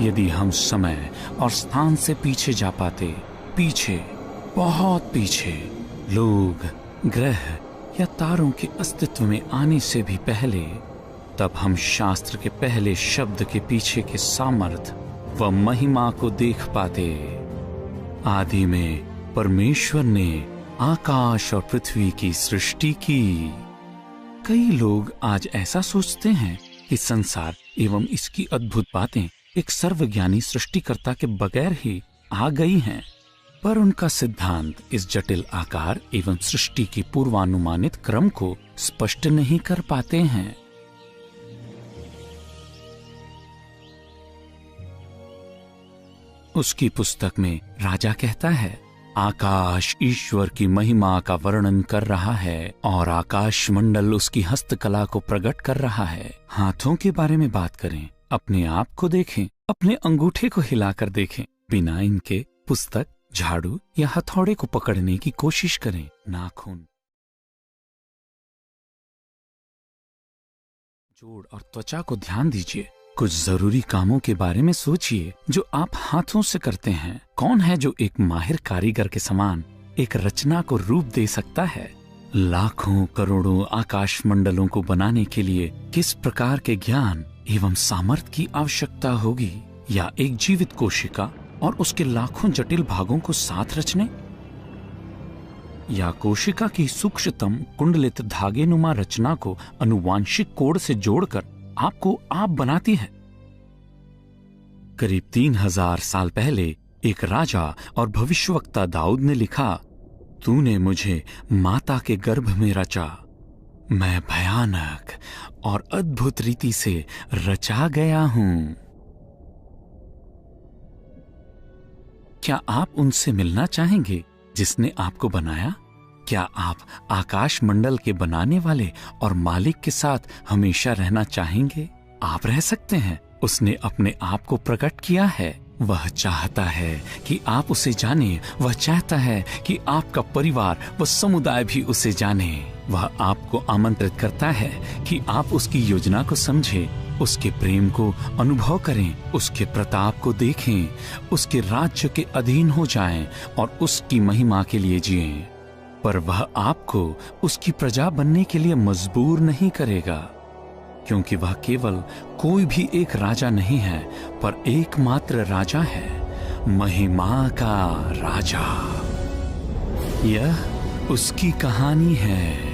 यदि हम समय और स्थान से पीछे जा पाते, पीछे, बहुत पीछे, लोग, ग्रह या तारों के अस्तित्व में आने से भी पहले, तब हम शास्त्र के पहले शब्द के पीछे के सामर्थ्य व महिमा को देख पाते। आदि में परमेश्वर ने आकाश और पृथ्वी की सृष्टि की। कई लोग आज ऐसा सोचते हैं कि संसार एवं इसकी अद्भुत बातें एक सर्वज्ञानी सृष्टिकर्ता के बगैर ही आ गई हैं, पर उनका सिद्धांत इस जटिल आकार एवं सृष्टि की पूर्वानुमानित क्रम को स्पष्ट नहीं कर पाते हैं। उसकी पुस्तक में राजा कहता है, आकाश ईश्वर की महिमा का वर्णन कर रहा है और आकाश मंडल उसकी हस्तकला को प्रकट कर रहा है। हाथों के बारे में बात करें, अपने आप को देखें, अपने अंगूठे को हिलाकर देखें, बिना इनके पुस्तक, झाड़ू या हथौड़े को पकड़ने की कोशिश करें। नाखून, जोड़ और त्वचा को ध्यान दीजिए। कुछ जरूरी कामों के बारे में सोचिए जो आप हाथों से करते हैं। कौन है जो एक माहिर कारीगर के समान एक रचना को रूप दे सकता है? लाखों करोड़ों आकाश मंडलों को बनाने के लिए किस प्रकार के ज्ञान एवं सामर्थ्य की आवश्यकता होगी? या एक जीवित कोशिका और उसके लाखों जटिल भागों को साथ रचने? या कोशिका की सूक्ष्मतम कुंडलित धागेनुमा रचना को अनुवांशिक कोड से जोड़कर आपको आप बनाती है। करीब 3000 साल पहले एक राजा और भविष्यवक्ता दाऊद ने लिखा, तूने मुझे माता के गर्भ में रचा, मैं भयानक और अद्भुत रीति से रचा गया हूं। क्या आप उनसे मिलना चाहेंगे जिसने आपको बनाया? क्या आप आकाश मंडल के बनाने वाले और मालिक के साथ हमेशा रहना चाहेंगे? आप रह सकते हैं। उसने अपने आप को प्रकट किया है। वह चाहता है कि आप उसे जाने। वह चाहता है कि आपका परिवार व समुदाय भी उसे जाने। वह आपको आमंत्रित करता है कि आप उसकी योजना को समझें, उसके प्रेम को अनुभव करें, उसके प्रताप को देखें, उसके राज्य के अधीन हो जाएं और उसकी महिमा के लिए जिएं। पर वह आपको उसकी प्रजा बनने के लिए मजबूर नहीं करेगा, क्योंकि वह केवल कोई भी एक राजा नहीं है, पर एकमात्र राजा है, महिमा का राजा। यह उसकी कहानी है।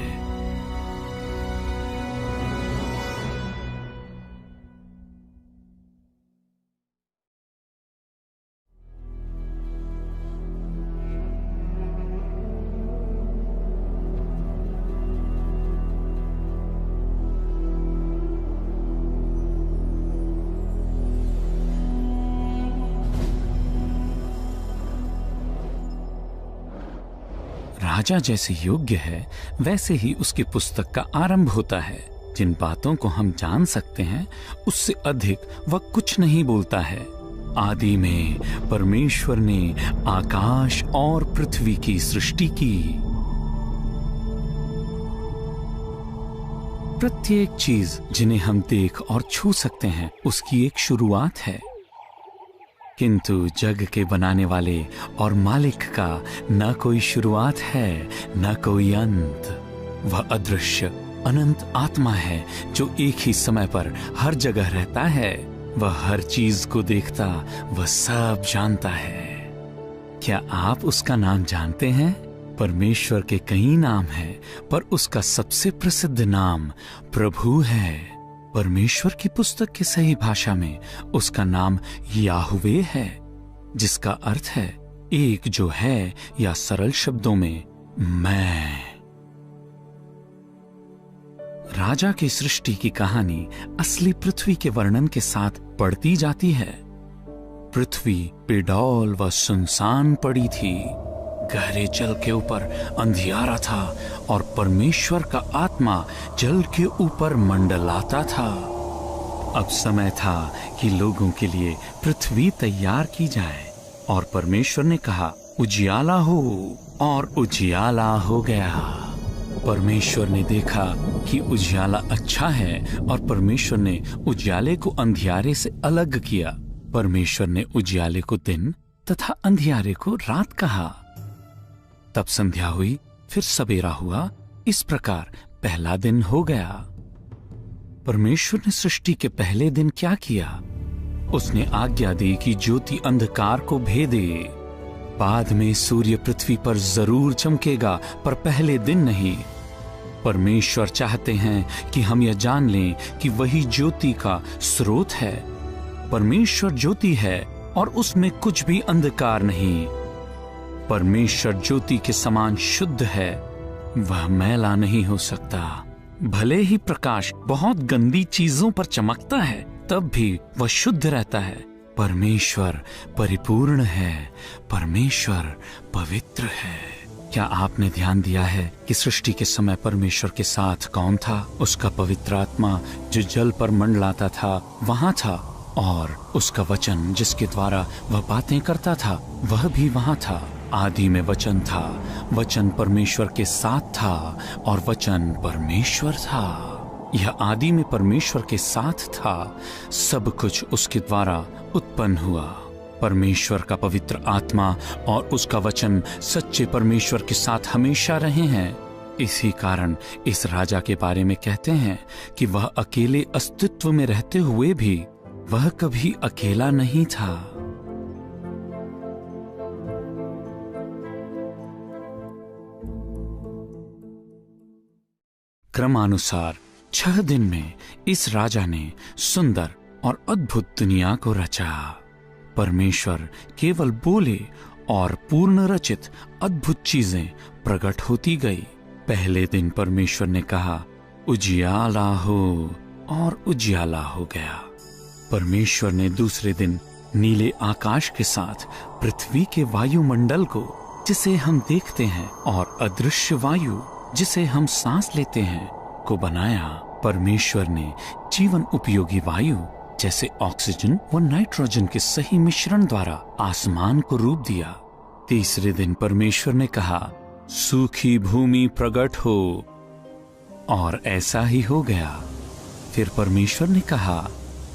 राजा जैसे योग्य है, वैसे ही उसकी पुस्तक का आरंभ होता है। जिन बातों को हम जान सकते हैं, उससे अधिक वह कुछ नहीं बोलता है। आदि में परमेश्वर ने आकाश और पृथ्वी की सृष्टि की। प्रत्येक चीज जिन्हें हम देख और छू सकते हैं, उसकी एक शुरुआत है। किंतु जग के बनाने वाले और मालिक का न कोई शुरुआत है, न कोई अंत। वह अदृश्य अनंत आत्मा है जो एक ही समय पर हर जगह रहता है। वह हर चीज को देखता, वह सब जानता है। क्या आप उसका नाम जानते हैं? परमेश्वर के कई नाम हैं, पर उसका सबसे प्रसिद्ध नाम प्रभु है। परमेश्वर की पुस्तक की सही भाषा में उसका नाम याहुवे है, जिसका अर्थ है एक जो है, या सरल शब्दों में मैं। राजा की सृष्टि की कहानी असली पृथ्वी के वर्णन के साथ पढ़ती जाती है। पृथ्वी बेडौल व सुनसान पड़ी थी। गहरे जल के ऊपर अंधियारा था और परमेश्वर का आत्मा जल के ऊपर मंडलाता था। अब समय था कि लोगों के लिए पृथ्वी तैयार की जाए, और परमेश्वर ने कहा, उजियाला हो, और उजियाला हो गया। परमेश्वर ने देखा कि उजियाला अच्छा है, और परमेश्वर ने उजियाले को अंधियारे से अलग किया। परमेश्वर ने उजियाले को दिन तथा अंधियारे को रात कहा। तब संध्या हुई, फिर सवेरा हुआ, इस प्रकार पहला दिन हो गया। परमेश्वर ने सृष्टि के पहले दिन क्या किया? उसने आज्ञा दी कि ज्योति अंधकार को भेदे। बाद में सूर्य पृथ्वी पर जरूर चमकेगा, पर पहले दिन नहीं। परमेश्वर चाहते हैं कि हम यह जान लें कि वही ज्योति का स्रोत है। परमेश्वर ज्योति है और उसमें कुछ भी अंधकार नहीं। परमेश्वर ज्योति के समान शुद्ध है, वह मैला नहीं हो सकता। भले ही प्रकाश बहुत गंदी चीजों पर चमकता है, तब भी वह शुद्ध रहता है। परमेश्वर परिपूर्ण है, परमेश्वर पवित्र है। क्या आपने ध्यान दिया है कि सृष्टि के समय परमेश्वर के साथ कौन था? उसका पवित्र आत्मा जो जल पर मंडलाता था वहां था, और उसका वचन जिसके द्वारा वह बातें करता था वह भी वहां था। आदि में वचन था, वचन परमेश्वर के साथ था और वचन परमेश्वर था। यह आदि में परमेश्वर के साथ था। सब कुछ उसके द्वारा उत्पन्न हुआ। परमेश्वर का पवित्र आत्मा और उसका वचन सच्चे परमेश्वर के साथ हमेशा रहे हैं। इसी कारण इस राजा के बारे में कहते हैं कि वह अकेले अस्तित्व में रहते हुए भी वह कभी अकेला नहीं था। क्रमानुसार 6 दिन में इस राजा ने सुंदर और अद्भुत दुनिया को रचा। परमेश्वर केवल बोले और पूर्ण रचित अद्भुत चीजें प्रकट होती गई। पहले दिन परमेश्वर ने कहा, उजियाला हो, और उजियाला हो गया। परमेश्वर ने दूसरे दिन नीले आकाश के साथ पृथ्वी के वायुमंडल को, जिसे हम देखते हैं, और अदृश्य वायु जिसे हम सांस लेते हैं, को बनाया। परमेश्वर ने जीवन उपयोगी वायु जैसे ऑक्सीजन व नाइट्रोजन के सही मिश्रण द्वारा आसमान को रूप दिया। तीसरे दिन परमेश्वर ने कहा, सूखी भूमि प्रकट हो, और ऐसा ही हो गया। फिर परमेश्वर ने कहा,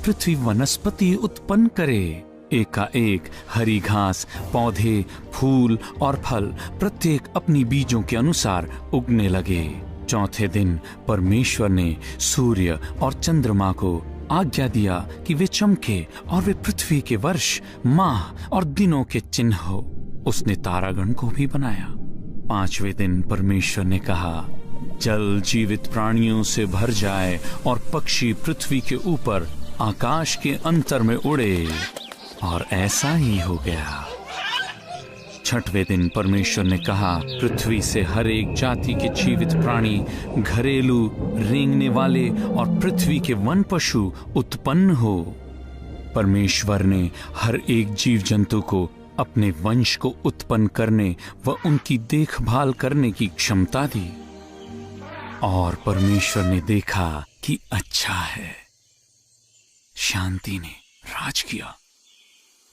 पृथ्वी वनस्पति उत्पन्न करे। एकाएक हरी घास, पौधे, फूल और फल प्रत्येक अपनी बीजों के अनुसार उगने लगे। चौथे दिन परमेश्वर ने सूर्य और चंद्रमा को आज्ञा दिया कि वे चमके और वे पृथ्वी के वर्ष, माह और दिनों के चिन्ह हो। उसने तारागण को भी बनाया। पांचवें दिन परमेश्वर ने कहा, जल जीवित प्राणियों से भर जाए और पक्षी पृथ्वी के ऊपर आकाश के अंतर में उड़े, और ऐसा ही हो गया। छठवें दिन परमेश्वर ने कहा, पृथ्वी से हर एक जाति के जीवित प्राणी, घरेलू, रेंगने वाले और पृथ्वी के वन पशु उत्पन्न हो। परमेश्वर ने हर एक जीव जंतु को अपने वंश को उत्पन्न करने व उनकी देखभाल करने की क्षमता दी। और परमेश्वर ने देखा कि अच्छा है। शांति ने राज किया।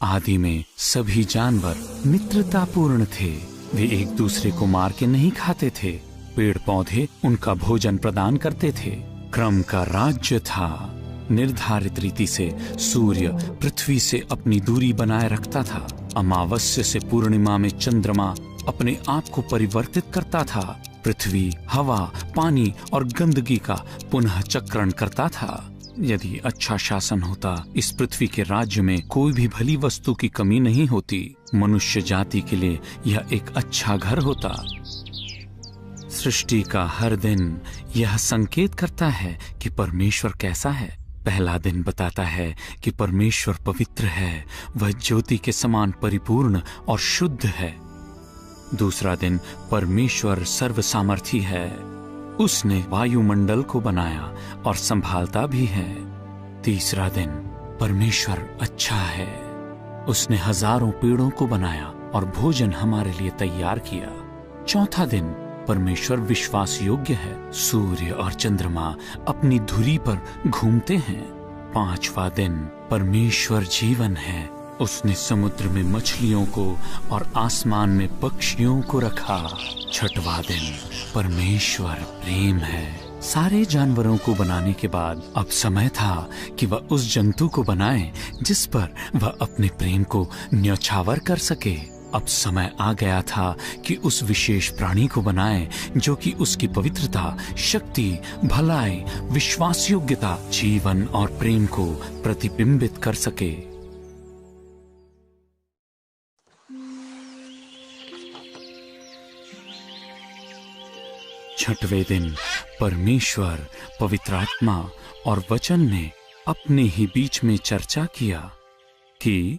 आदि में सभी जानवर मित्रतापूर्ण थे। वे एक दूसरे को मार के नहीं खाते थे। पेड़ पौधे उनका भोजन प्रदान करते थे। क्रम का राज्य था। निर्धारित रीति से सूर्य पृथ्वी से अपनी दूरी बनाए रखता था। अमावस्या से पूर्णिमा में चंद्रमा अपने आप को परिवर्तित करता था। पृथ्वी, हवा, पानी और गंदगी का पुनः चक्रण करता था। यदि अच्छा शासन होता, इस पृथ्वी के राज्य में कोई भी भली वस्तु की कमी नहीं होती। मनुष्य जाति के लिए यह एक अच्छा घर होता। सृष्टि का हर दिन यह संकेत करता है कि परमेश्वर कैसा है। पहला दिन बताता है कि परमेश्वर पवित्र है, वह ज्योति के समान परिपूर्ण और शुद्ध है। दूसरा दिन परमेश्वर सर्वसामर्थी है। उसने वायुमंडल को बनाया और संभालता भी है। तीसरा दिन परमेश्वर अच्छा है। उसने हजारों पेड़ों को बनाया और भोजन हमारे लिए तैयार किया। चौथा दिन परमेश्वर विश्वास योग्य है। सूर्य और चंद्रमा अपनी धुरी पर घूमते हैं। पांचवा दिन परमेश्वर जीवन है। उसने समुद्र में मछलियों को और आसमान में पक्षियों को रखा। छठवां दिन परमेश्वर प्रेम है। सारे जानवरों को बनाने के बाद अब समय था कि वह उस जंतु को बनाए जिस पर वह अपने प्रेम को न्यौछावर कर सके। अब समय आ गया था कि उस विशेष प्राणी को बनाए जो कि उसकी पवित्रता, शक्ति, भलाई, विश्वास योग्यता, जीवन और प्रेम को प्रतिबिंबित कर सके। छठवें दिन परमेश्वर, पवित्र आत्मा और वचन ने अपने ही बीच में चर्चा किया कि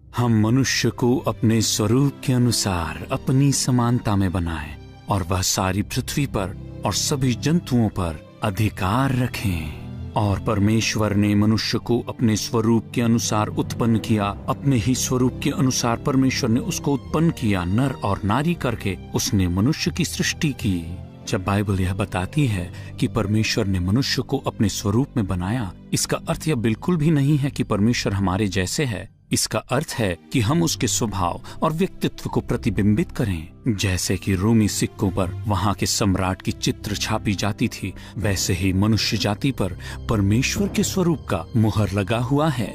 हम मनुष्य को अपने स्वरूप के अनुसार अपनी समानता में बनाएं और वह सारी पृथ्वी पर और सभी जंतुओं पर अधिकार रखें। और परमेश्वर ने मनुष्य को अपने स्वरूप के अनुसार उत्पन्न किया, अपने ही स्वरूप के अनुसार परमेश्वर ने उसको उत्पन्न किया, नर और नारी करके उसने मनुष्य की सृष्टि की। जब बाइबल यह बताती है कि परमेश्वर ने मनुष्य को अपने स्वरूप में बनाया, इसका अर्थ यह बिल्कुल भी नहीं है कि परमेश्वर हमारे जैसे है। इसका अर्थ है कि हम उसके स्वभाव और व्यक्तित्व को प्रतिबिंबित करें। जैसे कि रोमी सिक्कों पर वहां के सम्राट की चित्र छापी जाती थी, वैसे ही मनुष्य जाति पर परमेश्वर के स्वरूप का मुहर लगा हुआ है।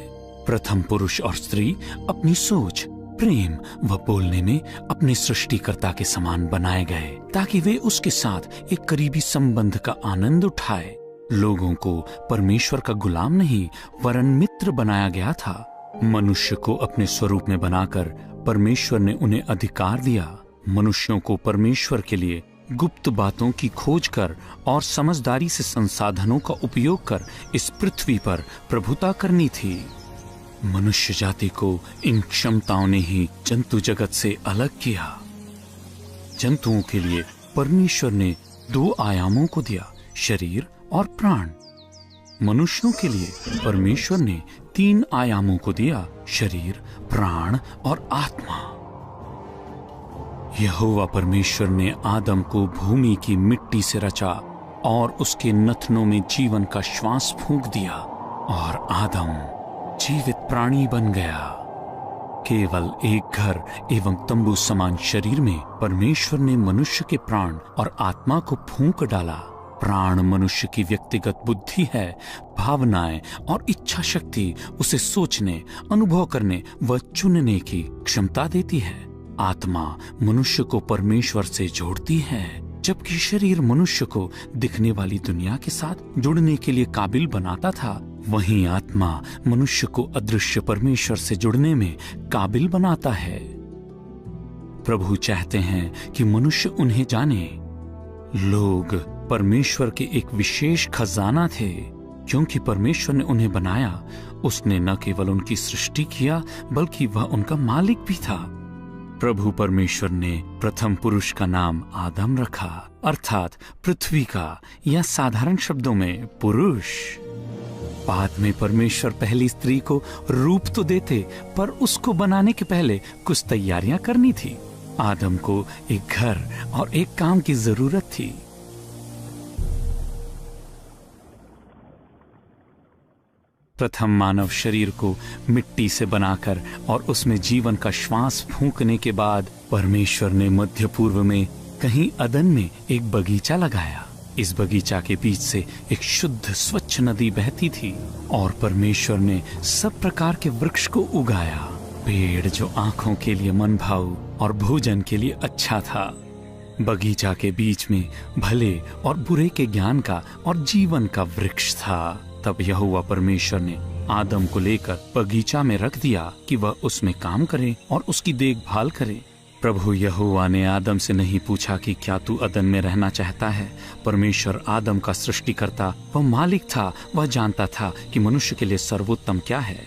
प्रथम पुरुष और स्त्री अपनी सोच, प्रेम व बोलने में अपने सृष्टिकर्ता के समान बनाए गए ताकि वे उसके साथ एक करीबी संबंध का आनंद उठाए। लोगों को परमेश्वर का गुलाम नहीं वरन मित्र बनाया गया था। मनुष्य को अपने स्वरूप में बनाकर परमेश्वर ने उन्हें अधिकार दिया। मनुष्यों को परमेश्वर के लिए गुप्त बातों की खोज कर और समझदारी से संसाधनों का उपयोग कर इस पृथ्वी पर प्रभुता करनी थी। मनुष्य जाति को इन क्षमताओं ने ही जंतु जगत से अलग किया। जंतुओं के लिए परमेश्वर ने 2 आयामों को दिया, शरीर और प्राण। मनुष्यों के लिए परमेश्वर ने 3 आयामों को दिया, शरीर, प्राण और आत्मा। यहोवा परमेश्वर ने आदम को भूमि की मिट्टी से रचा और उसके नथनों में जीवन का श्वास फूंक दिया और आदम जीवित प्राणी बन गया। केवल एक घर एवं तंबू समान शरीर में परमेश्वर ने मनुष्य के प्राण और आत्मा को फूंक डाला। प्राण मनुष्य की व्यक्तिगत बुद्धि है, भावनाएं और इच्छा शक्ति उसे सोचने, अनुभव करने व चुनने की क्षमता देती है। आत्मा मनुष्य को परमेश्वर से जोड़ती है, जबकि शरीर मनुष्य को दिखने वाली दुनिया के साथ जुड़ने के लिए काबिल बनाता था। वहीं आत्मा मनुष्य को अदृश्य परमेश्वर से जुड़ने में काबिल बनाता है। प्रभु चाहते हैं कि मनुष्य उन्हें जाने। लोग परमेश्वर के एक विशेष खजाना थे। क्योंकि परमेश्वर ने उन्हें बनाया, उसने न केवल उनकी सृष्टि किया बल्कि वह उनका मालिक भी था। प्रभु परमेश्वर ने प्रथम पुरुष का नाम आदम रखा, अर्थात पृथ्वी का, या साधारण शब्दों में पुरुष। बाद में परमेश्वर पहली स्त्री को रूप तो देते, पर उसको बनाने के पहले कुछ तैयारियां करनी थी। आदम को एक घर और एक काम की जरूरत थी। प्रथम मानव शरीर को मिट्टी से बनाकर और उसमें जीवन का श्वास फूंकने के बाद परमेश्वर ने मध्य पूर्व में कहीं अदन में एक बगीचा लगाया। इस बगीचा के बीच से एक शुद्ध स्वच्छ नदी बहती थी और परमेश्वर ने सब प्रकार के वृक्ष को उगाया। पेड़ जो आंखों के लिए मनभाऊ और भोजन के लिए अच्छा था। बगीचा के बीच में भले और बुरे के ज्ञान का और जीवन का वृक्ष था। तब यहोवा परमेश्वर ने आदम को लेकर बगीचा में रख दिया कि वह उसमें काम करे और उसकी देखभाल करे। प्रभु यहोवा ने आदम से नहीं पूछा कि क्या तू अदन में रहना चाहता है। परमेश्वर आदम का सृष्टिकर्ता व मालिक था। वह जानता था कि मनुष्य के लिए सर्वोत्तम क्या है।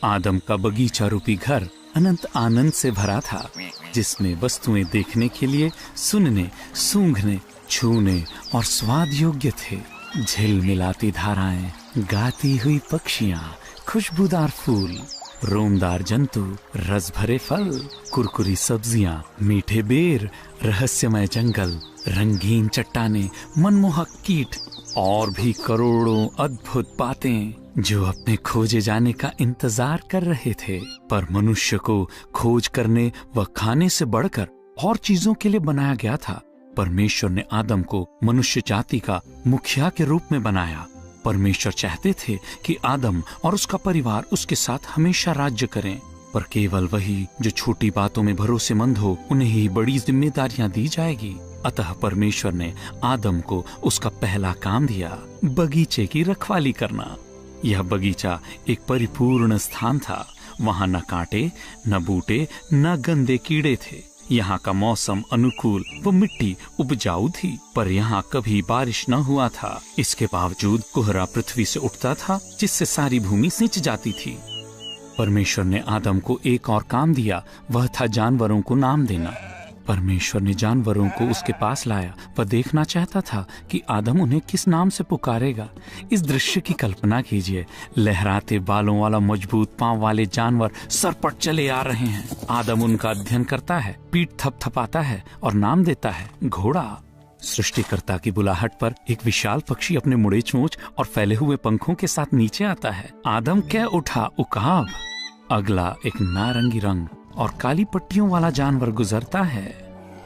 आदम का बगीचा रूपी घर अनंत आनंद से भरा था, जिसमें वस्तुएं देखने के लिए, सुनने, सूंघने, छूने और स्वाद योग्य थे। झिलमिलाती धाराएं, गाती हुई पक्षियां, खुशबूदार फूल, रोमदार जंतु, रस भरे फल, कुरकुरी सब्जियां, मीठे बेर, रहस्यमय जंगल, रंगीन चट्टानें, मनमोहक कीट और भी करोड़ों अद्भुत बातें जो अपने खोजे जाने का इंतजार कर रहे थे। पर मनुष्य को खोज करने व खाने से बढ़कर और चीजों के लिए बनाया गया था। परमेश्वर ने आदम को मनुष्य जाति का मुखिया के रूप में बनाया। परमेश्वर चाहते थे कि आदम और उसका परिवार उसके साथ हमेशा राज्य करें, पर केवल वही जो छोटी बातों में भरोसेमंद हो, उन्हें ही बड़ी जिम्मेदारियां दी जाएगी। अतः परमेश्वर ने आदम को उसका पहला काम दिया, बगीचे की रखवाली करना। यह बगीचा एक परिपूर्ण स्थान था। वहां न कांटे, न बूटे, न गंदे कीड़े थे। यहाँ का मौसम अनुकूल व मिट्टी उपजाऊ थी, पर यहाँ कभी बारिश न हुआ था। इसके बावजूद कोहरा पृथ्वी से उठता था, जिससे सारी भूमि सिंच जाती थी। परमेश्वर ने आदम को एक और काम दिया, वह था जानवरों को नाम देना। परमेश्वर ने जानवरों को उसके पास लाया। वह देखना चाहता था कि आदम उन्हें किस नाम से पुकारेगा। इस दृश्य की कल्पना कीजिए। लहराते बालों वाला मजबूत पांव वाले जानवर सरपट चले आ रहे हैं। आदम उनका अध्ययन करता है, पीठ थपथपाता है और नाम देता है, घोड़ा। सृष्टिकर्ता की बुलाहट पर एक विशाल पक्षी अपने मुड़े चोंच और फैले हुए पंखों के साथ नीचे आता है। आदम कह उठा, उकाब। अगला एक नारंगी रंग और काली पट्टियों वाला जानवर गुजरता है।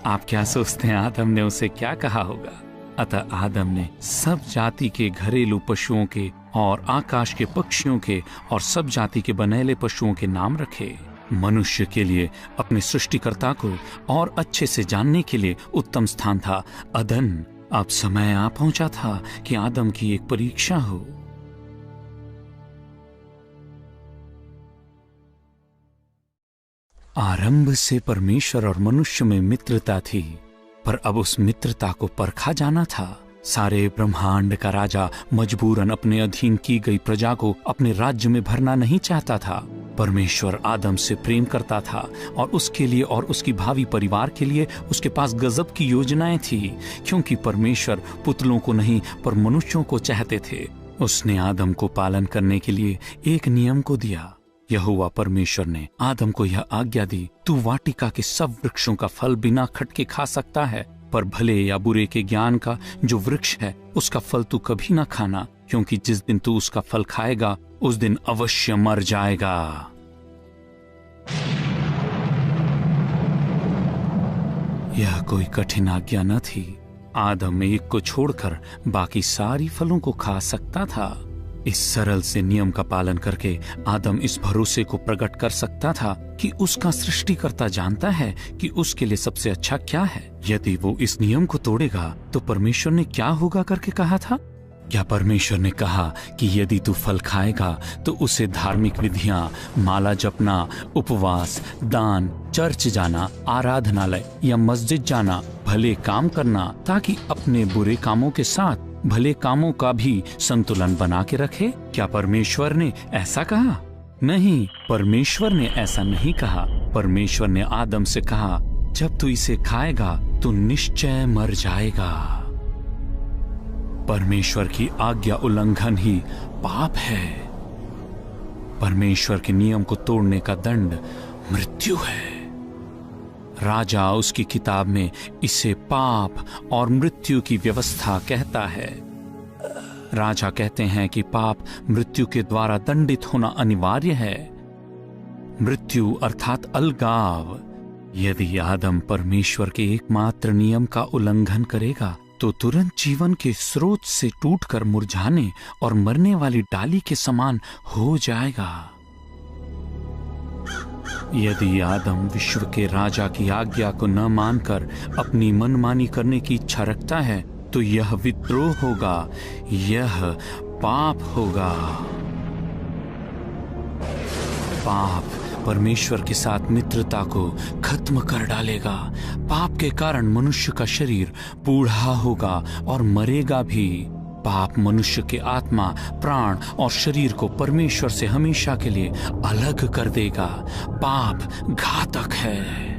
आप क्या सोचते हैं आदम ने उसे क्या कहा होगा? अतः आदम ने सब जाति के घरेलू पशुओं के और आकाश के पक्षियों के और सब जाति के बनेले पशुओं के नाम रखे। मनुष्य के लिए अपने सृष्टिकर्ता को और अच्छे से जानने के लिए उत्तम स्थान था अदन। अब समय आ पहुंचा था कि आदम की एक परीक्षा हो। आरंभ से परमेश्वर और मनुष्य में मित्रता थी, पर अब उस मित्रता को परखा जाना था। सारे ब्रह्मांड का राजा मजबूरन अपने अधीन की गई प्रजा को अपने राज्य में भरना नहीं चाहता था। परमेश्वर आदम से प्रेम करता था और उसके लिए और उसकी भावी परिवार के लिए उसके पास गजब की योजनाएं थी, क्योंकि परमेश्वर पुतलों को नहीं पर मनुष्यों को चाहते थे। उसने आदम को पालन करने के लिए एक नियम को दिया। यहोवा परमेश्वर ने आदम को यह आज्ञा दी, तू वाटिका के सब वृक्षों का फल बिना खटके खा सकता है, पर भले या बुरे के ज्ञान का जो वृक्ष है उसका फल तू कभी ना खाना, क्योंकि जिस दिन तू उसका फल खाएगा उस दिन अवश्य मर जाएगा। यह कोई कठिन आज्ञा न थी। आदम एक को छोड़कर बाकी सारी फलों को खा सकता था। इस सरल से नियम का पालन करके आदम इस भरोसे को प्रकट कर सकता था कि उसका सृष्टिकर्ता जानता है कि उसके लिए सबसे अच्छा क्या है। यदि वो इस नियम को तोड़ेगा तो परमेश्वर ने क्या होगा करके कहा था? क्या परमेश्वर ने कहा कि यदि तू फल खाएगा तो उसे धार्मिक विधियां, माला जपना, उपवास, दान, चर्च जाना, आराधनालय या मस्जिद जाना, भले काम करना, ताकि अपने बुरे कामों के साथ भले कामों का भी संतुलन बना के रखे? क्या परमेश्वर ने ऐसा कहा? नहीं, परमेश्वर ने ऐसा नहीं कहा। परमेश्वर ने आदम से कहा, जब तू इसे खाएगा तो निश्चय मर जाएगा। परमेश्वर की आज्ञा उल्लंघन ही पाप है। परमेश्वर के नियम को तोड़ने का दंड मृत्यु है। राजा उसकी किताब में इसे पाप और मृत्यु की व्यवस्था कहता है। राजा कहते हैं कि पाप मृत्यु के द्वारा दंडित होना अनिवार्य है। मृत्यु अर्थात अलगाव। यदि आदम परमेश्वर के एकमात्र नियम का उल्लंघन करेगा तो तुरंत जीवन के स्रोत से टूटकर मुरझाने और मरने वाली डाली के समान हो जाएगा। यदि आदम विश्व के राजा की आज्ञा को न मानकर अपनी मनमानी करने की इच्छा रखता है तो यह विद्रोह होगा, यह पाप होगा। पाप परमेश्वर के साथ मित्रता को खत्म कर डालेगा। पाप के कारण मनुष्य का शरीर बूढ़ा होगा और मरेगा भी। पाप मनुष्य के आत्मा, प्राण और शरीर को परमेश्वर से हमेशा के लिए अलग कर देगा। पाप घातक है।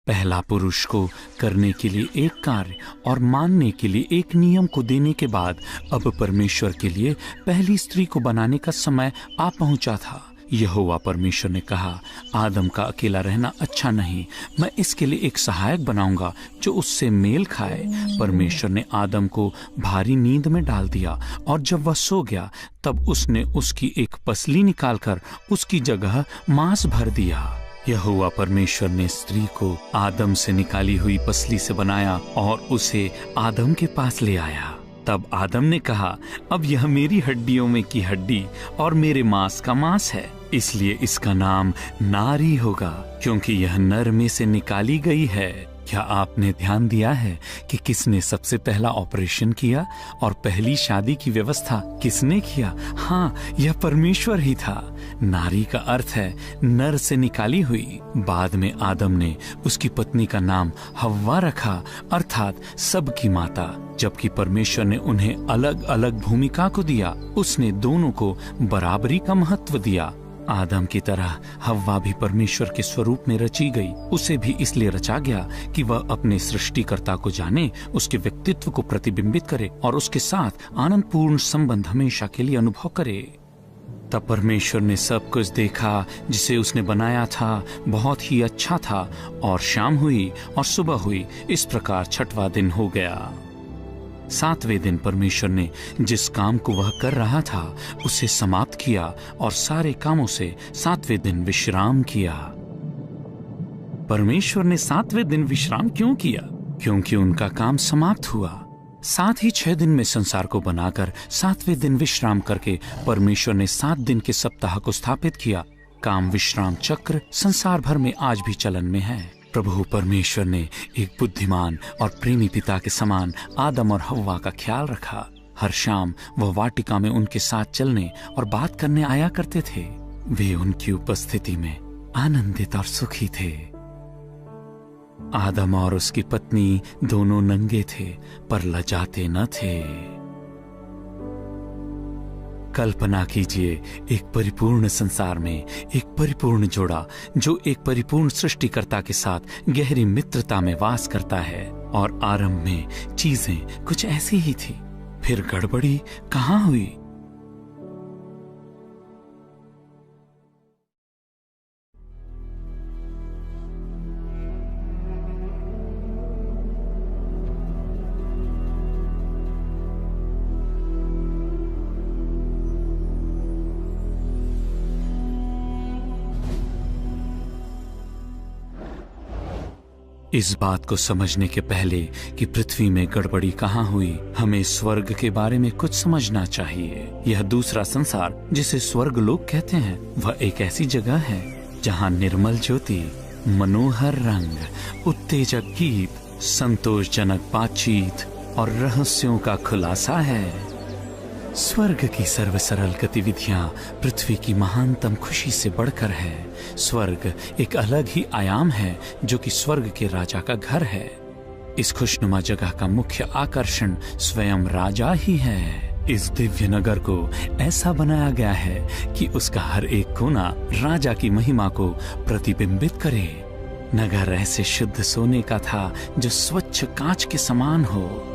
पहला पुरुष को करने के लिए एक कार्य और मानने के लिए एक नियम को देने के बाद अब परमेश्वर के लिए पहली स्त्री को बनाने का समय आ पहुंचा था। यहोवा परमेश्वर ने कहा, आदम का अकेला रहना अच्छा नहीं, मैं इसके लिए एक सहायक बनाऊंगा जो उससे मेल खाए। परमेश्वर ने आदम को भारी नींद में डाल दिया और जब वह सो गया तब उसने उसकी एक पसली निकालकर उसकी जगह मांस भर दिया। यहोवा परमेश्वर ने स्त्री को आदम से निकाली हुई पसली से बनाया और उसे आदम के पास ले आया। तब आदम ने कहा, अब यह मेरी हड्डियों में की हड्डी और मेरे मांस का मांस है, इसलिए इसका नाम नारी होगा, क्योंकि यह नर में से निकाली गई है। क्या आपने ध्यान दिया है कि किसने सबसे पहला ऑपरेशन किया और पहली शादी की व्यवस्था किसने किया? हाँ, यह परमेश्वर ही था। नारी का अर्थ है नर से निकाली हुई। बाद में आदम ने उसकी पत्नी का नाम हव्वा रखा, अर्थात सबकी माता। जबकि परमेश्वर ने उन्हें अलग अलग भूमिका को दिया, उसने दोनों को बराबरी का महत्व दिया। आदम की तरह हव्वा भी परमेश्वर के स्वरूप में रची गई। उसे भी इसलिए रचा गया कि वह अपने सृष्टिकर्ता को जाने, उसके व्यक्तित्व को प्रतिबिंबित करे और उसके साथ आनंदपूर्ण संबंध हमेशा के लिए अनुभव करे। तब परमेश्वर ने सब कुछ देखा जिसे उसने बनाया था, बहुत ही अच्छा था। और शाम हुई और सुबह हुई, इस प्रकार छठवां दिन हो गया। सातवें दिन परमेश्वर ने जिस काम को वह कर रहा था उसे समाप्त किया और सारे कामों से सातवें दिन विश्राम किया। परमेश्वर ने सातवें दिन विश्राम क्यों किया? क्योंकि उनका काम समाप्त हुआ। साथ ही 6 दिन में संसार को बनाकर सातवें दिन विश्राम करके परमेश्वर ने 7 दिन के सप्ताह को स्थापित किया। काम विश्राम चक्र संसार भर में आज भी चलन में है। प्रभु परमेश्वर ने एक बुद्धिमान और प्रेमी पिता के समान आदम और हव्वा का ख्याल रखा। हर शाम वह वाटिका में उनके साथ चलने और बात करने आया करते थे। वे उनकी उपस्थिति में आनंदित और सुखी थे। आदम और उसकी पत्नी दोनों नंगे थे पर लजाते न थे। कल्पना कीजिए एक परिपूर्ण संसार में एक परिपूर्ण जोड़ा जो एक परिपूर्ण सृष्टिकर्ता के साथ गहरी मित्रता में वास करता है। और आरंभ में चीजें कुछ ऐसी ही थी, फिर गड़बड़ी कहाँ हुई? इस बात को समझने के पहले कि पृथ्वी में गड़बड़ी कहाँ हुई, हमें स्वर्ग के बारे में कुछ समझना चाहिए। यह दूसरा संसार जिसे स्वर्ग लोग कहते हैं, वह एक ऐसी जगह है जहाँ निर्मल ज्योति, मनोहर रंग, उत्तेजक गीत, संतोषजनक बातचीत और रहस्यों का खुलासा है। स्वर्ग की सर्व सरल गतिविधियां पृथ्वी की महानतम खुशी से बढ़कर है। स्वर्ग एक अलग ही आयाम है जो कि स्वर्ग के राजा का घर है। इस खुशनुमा जगह का मुख्य आकर्षण स्वयं राजा ही है। इस दिव्य नगर को ऐसा बनाया गया है कि उसका हर एक कोना राजा की महिमा को प्रतिबिंबित करे। नगर ऐसे शुद्ध सोने का था जो स्वच्छ कांच के समान हो।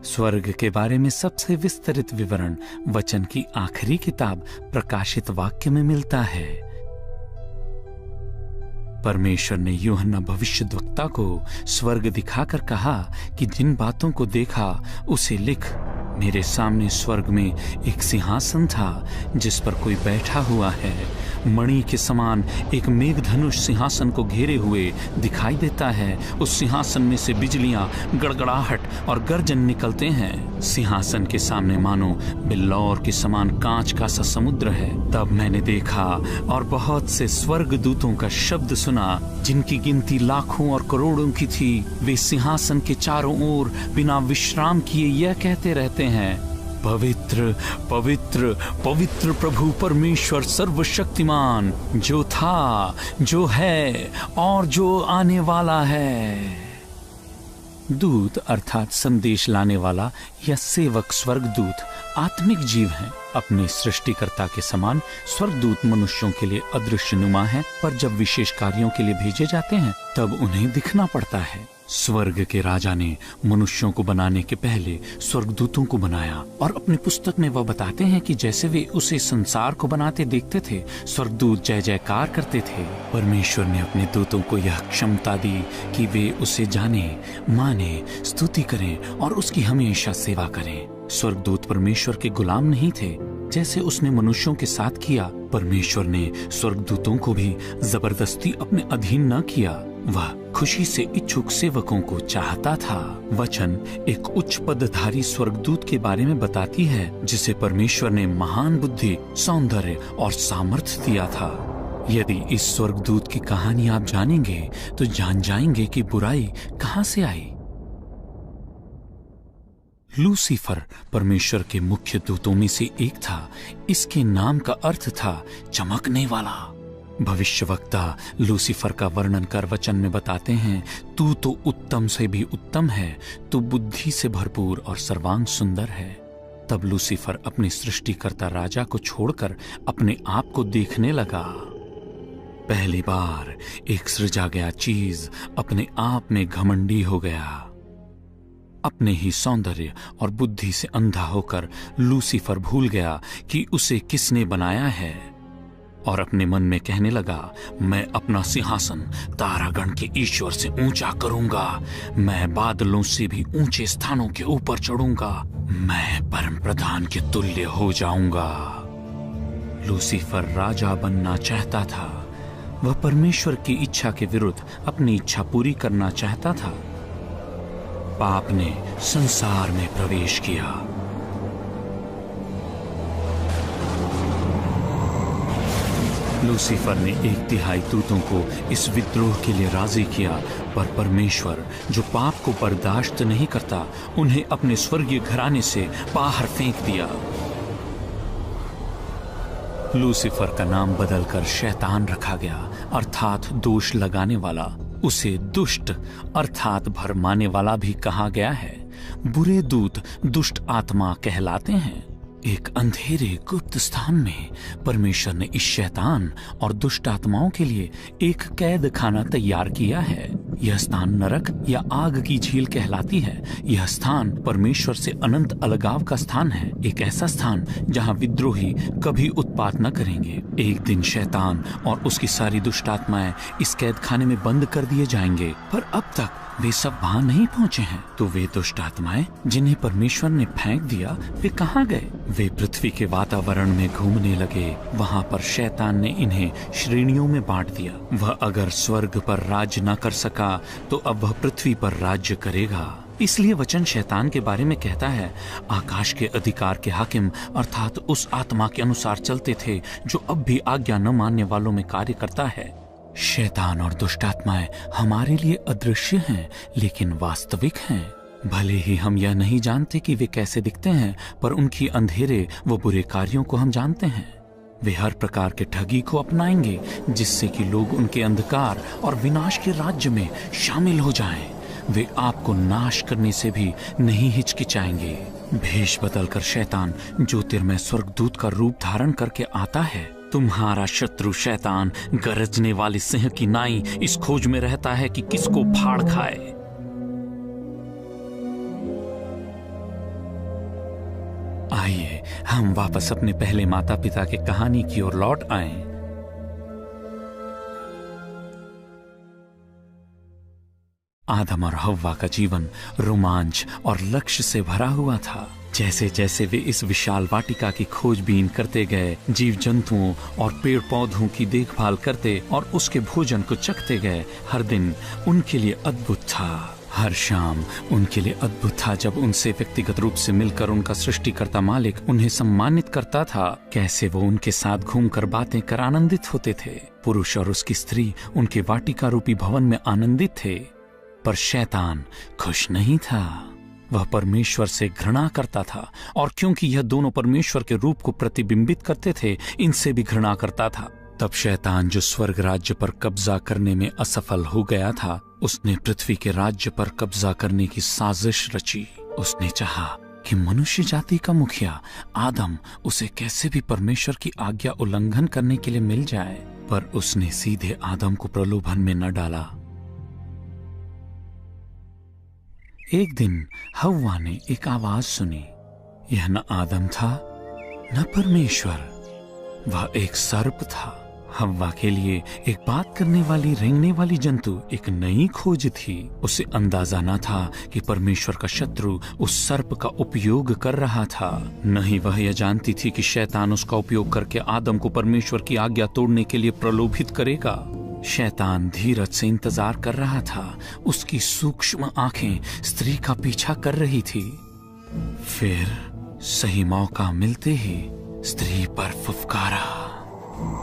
स्वर्ग के बारे में सबसे विस्तृत विवरण वचन की आखिरी किताब प्रकाशित वाक्य में मिलता है। परमेश्वर ने यूहन्ना भविष्यद्वक्ता को स्वर्ग दिखाकर कहा कि जिन बातों को देखा उसे लिख। मेरे सामने स्वर्ग में एक सिंहासन था जिस पर कोई बैठा हुआ है। मणि के समान एक मेघधनुष सिंहासन को घेरे हुए दिखाई देता है। उस सिंहासन में से बिजलियां, गड़गड़ाहट और गर्जन निकलते हैं। सिंहासन के सामने मानो बिल्लौर के समान कांच का सा समुद्र है। तब मैंने देखा और बहुत से स्वर्ग दूतों का शब्द सुना जिनकी गिनती लाखों और करोड़ों की थी। वे सिंहासन के चारों ओर बिना विश्राम किए यह कहते रहते हैं, पवित्र पवित्र पवित्र प्रभु परमेश्वर सर्वशक्तिमान, जो था, जो है और जो आने वाला है। दूत अर्थात संदेश लाने वाला या सेवक स्वर्गदूत आत्मिक जीव हैं। अपने सृष्टिकर्ता के समान स्वर्गदूत मनुष्यों के लिए अदृश्य नुमा है, पर जब विशेष कार्यों के लिए भेजे जाते हैं तब उन्हें दिखना पड़ता है। स्वर्ग के राजा ने मनुष्यों को बनाने के पहले स्वर्गदूतों को बनाया, और अपनी पुस्तक में वह बताते हैं कि जैसे वे उसे संसार को बनाते देखते थे, स्वर्गदूत जय जयकार करते थे। परमेश्वर ने अपने दूतों को यह क्षमता दी कि वे उसे जाने, माने, स्तुति करें और उसकी हमेशा सेवा करें। स्वर्गदूत परमेश्वर के गुलाम नहीं थे जैसे उसने मनुष्यों के साथ किया। परमेश्वर ने स्वर्गदूतों को भी जबरदस्ती अपने अधीन न किया, वह खुशी से इच्छुक सेवकों को चाहता था। वचन एक उच्च पदधारी स्वर्गदूत के बारे में बताती है जिसे परमेश्वर ने महान बुद्धि, सौंदर्य और सामर्थ्य दिया था। यदि इस स्वर्गदूत की कहानी आप जानेंगे तो जान जाएंगे कि बुराई कहां से आई। लूसीफर परमेश्वर के मुख्य दूतों में से एक था। इसके नाम का अर्थ था चमकने वाला। भविष्यवक्ता लूसीफर का वर्णन कर वचन में बताते हैं, तू तो उत्तम से भी उत्तम है, तू बुद्धि से भरपूर और सर्वांग सुंदर है। तब लूसीफर अपने सृष्टिकर्ता राजा को छोड़कर अपने आप को देखने लगा। पहली बार एक सृजा गया चीज अपने आप में घमंडी हो गया। अपने ही सौंदर्य और बुद्धि से अंधा होकर लूसीफर भूल गया कि उसे किसने बनाया है, और अपने मन में कहने लगा, मैं अपना सिंहासन तारागण के ईश्वर से ऊंचा करूंगा, मैं बादलों से भी ऊंचे स्थानों के ऊपर चढ़ूंगा, मैं परम प्रधान के तुल्य हो जाऊंगा। लूसीफर राजा बनना चाहता था। वह परमेश्वर की इच्छा के विरुद्ध अपनी इच्छा पूरी करना चाहता था। पाप ने संसार में प्रवेश किया। लूसीफर ने 1/3 दूतों को इस विद्रोह के लिए राजी किया, पर परमेश्वर जो पाप को बर्दाश्त नहीं करता, उन्हें अपने स्वर्गीय घराने से बाहर फेंक दिया। लूसीफर का नाम बदलकर शैतान रखा गया, अर्थात दोष लगाने वाला। उसे दुष्ट अर्थात भरमाने वाला भी कहा गया है। बुरे दूत दुष्ट आत्मा कहलाते हैं। एक अंधेरे गुप्त स्थान में परमेश्वर ने इस शैतान और दुष्ट आत्माओं के लिए एक कैद खाना तैयार किया है। यह स्थान नरक या आग की झील कहलाती है। यह स्थान परमेश्वर से अनंत अलगाव का स्थान है, एक ऐसा स्थान जहां विद्रोही कभी उत्पात न करेंगे। एक दिन शैतान और उसकी सारी दुष्ट आत्माएं इस कैद खाने में बंद कर दिए जाएंगे, पर अब तक वे सब वहां नहीं पहुंचे हैं। तो वे दुष्ट आत्माएं जिन्हें परमेश्वर ने फेंक दिया, वे कहां गए? वे पृथ्वी के वातावरण में घूमने लगे। वहां पर शैतान ने इन्हें श्रेणियों में बांट दिया। वह अगर स्वर्ग पर राज्य न कर सका तो अब वह पृथ्वी पर राज्य करेगा। इसलिए वचन शैतान के बारे में कहता है, आकाश के अधिकार के हाकिम अर्थात उस आत्मा के अनुसार चलते थे जो अब भी आज्ञा न मानने वालों में कार्य करता है। शैतान और दुष्ट आत्माएं हमारे लिए अदृश्य हैं, लेकिन वास्तविक हैं। भले ही हम यह नहीं जानते कि वे कैसे दिखते हैं, पर उनकी अंधेरे व बुरे कार्यों को हम जानते हैं। वे हर प्रकार के ठगी को अपनाएंगे जिससे कि लोग उनके अंधकार और विनाश के राज्य में शामिल हो जाएं। वे आपको नाश करने से भी नहीं हिचकिचाएंगे। भेष बदलकर शैतान ज्योतिर्मय स्वर्गदूत का रूप धारण करके आता है। तुम्हारा शत्रु शैतान गरजने वाले सिंह की नाई इस खोज में रहता है कि किसको फाड़ खाए। आइए हम वापस अपने पहले माता पिता के कहानी की ओर लौट आएं। आदम और हव्वा का जीवन रोमांच और लक्ष्य से भरा हुआ था। जैसे जैसे वे इस विशाल वाटिका की खोजबीन करते गए, जीव जंतुओं और पेड़ पौधों की देखभाल करते और उसके भोजन को चखते गए, हर दिन उनके लिए अद्भुत था। हर शाम उनके लिए अद्भुत था जब उनसे व्यक्तिगत रूप से मिलकर उनका सृष्टिकर्ता मालिक उन्हें सम्मानित करता था। कैसे वो उनके साथ घूमकर बातें कर आनंदित होते थे। पुरुष और उसकी स्त्री उनके वाटिका रूपी भवन में आनंदित थे, पर शैतान खुश नहीं था। वह परमेश्वर से घृणा करता था, और क्योंकि यह दोनों परमेश्वर के रूप को प्रतिबिंबित करते थे, इनसे भी घृणा करता था। तब शैतान जो स्वर्ग राज्य पर कब्जा करने में असफल हो गया था, उसने पृथ्वी के राज्य पर कब्जा करने की साजिश रची। उसने चाहा कि मनुष्य जाति का मुखिया आदम उसे कैसे भी परमेश्वर की आज्ञा उल्लंघन करने के लिए मिल जाए, पर उसने सीधे आदम को प्रलोभन में न डाला। एक दिन हव्वा ने एक आवाज सुनी। यह न आदम था न परमेश्वर, वह एक सर्प था। हव्वा के लिए एक बात करने वाली, रेंगने वाली जंतु एक नई खोज थी। उसे अंदाजा न था कि परमेश्वर का शत्रु उस सर्प का उपयोग कर रहा था। नहीं वह यह जानती थी कि शैतान उसका उपयोग करके आदम को परमेश्वर की आज्ञा तोड़ने के लिए प्रलोभित करेगा। शैतान धीरज से इंतजार कर रहा था। उसकी सूक्ष्म आंखें स्त्री का पीछा कर रही थी। फिर सही मौका मिलते ही स्त्री पर फुफकारा।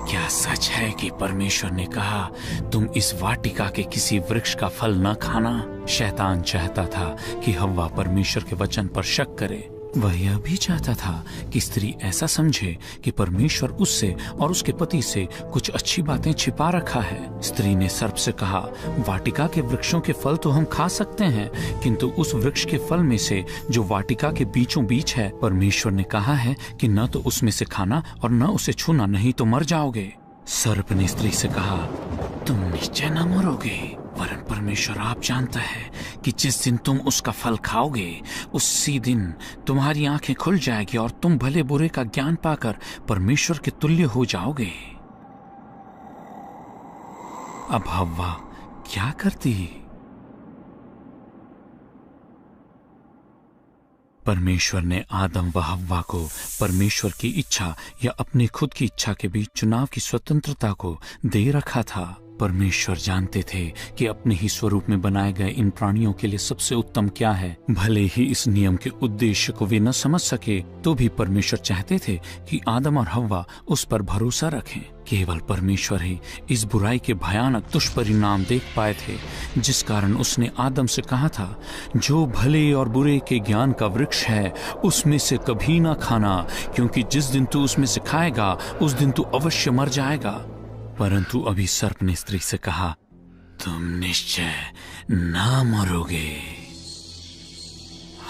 क्या सच है कि परमेश्वर ने कहा तुम इस वाटिका के किसी वृक्ष का फल न खाना? शैतान चाहता था कि हव्वा परमेश्वर के वचन पर शक करे। वह यह भी चाहता था कि स्त्री ऐसा समझे कि परमेश्वर उससे और उसके पति से कुछ अच्छी बातें छिपा रखा है। स्त्री ने सर्प से कहा, वाटिका के वृक्षों के फल तो हम खा सकते हैं, किंतु उस वृक्ष के फल में से जो वाटिका के बीचों बीच है, परमेश्वर ने कहा है कि न तो उसमें से खाना और न उसे छूना, नहीं तो मर जाओगे। सर्प ने स्त्री से कहा, तुम निश्चय न मरोगे, वरन परमेश्वर आप जानता है कि जिस दिन तुम उसका फल खाओगे उसी दिन तुम्हारी आंखें खुल जाएगी और तुम भले बुरे का ज्ञान पाकर परमेश्वर के तुल्य हो जाओगे। अब हव्वा क्या करती? परमेश्वर ने आदम व हव्वा को परमेश्वर की इच्छा या अपनी खुद की इच्छा के बीच चुनाव की स्वतंत्रता को दे रखा था। परमेश्वर जानते थे कि अपने ही स्वरूप में बनाए गए इन प्राणियों के लिए सबसे उत्तम क्या है। भले ही इस नियम के उद्देश्य को वे न समझ सके, तो भी परमेश्वर चाहते थे कि आदम और हव्वा उस पर भरोसा रखें। केवल परमेश्वर ही इस बुराई के भयानक दुष्परिणाम देख पाए थे, जिस कारण उसने आदम से कहा था, जो भले और बुरे के ज्ञान का वृक्ष है उसमें से कभी ना खाना, क्योंकि जिस दिन तू उसमें से खाएगा उस दिन तू अवश्य मर जाएगा। परंतु अभी सर्प ने स्त्री से कहा, तुम निश्चय ना मरोगे।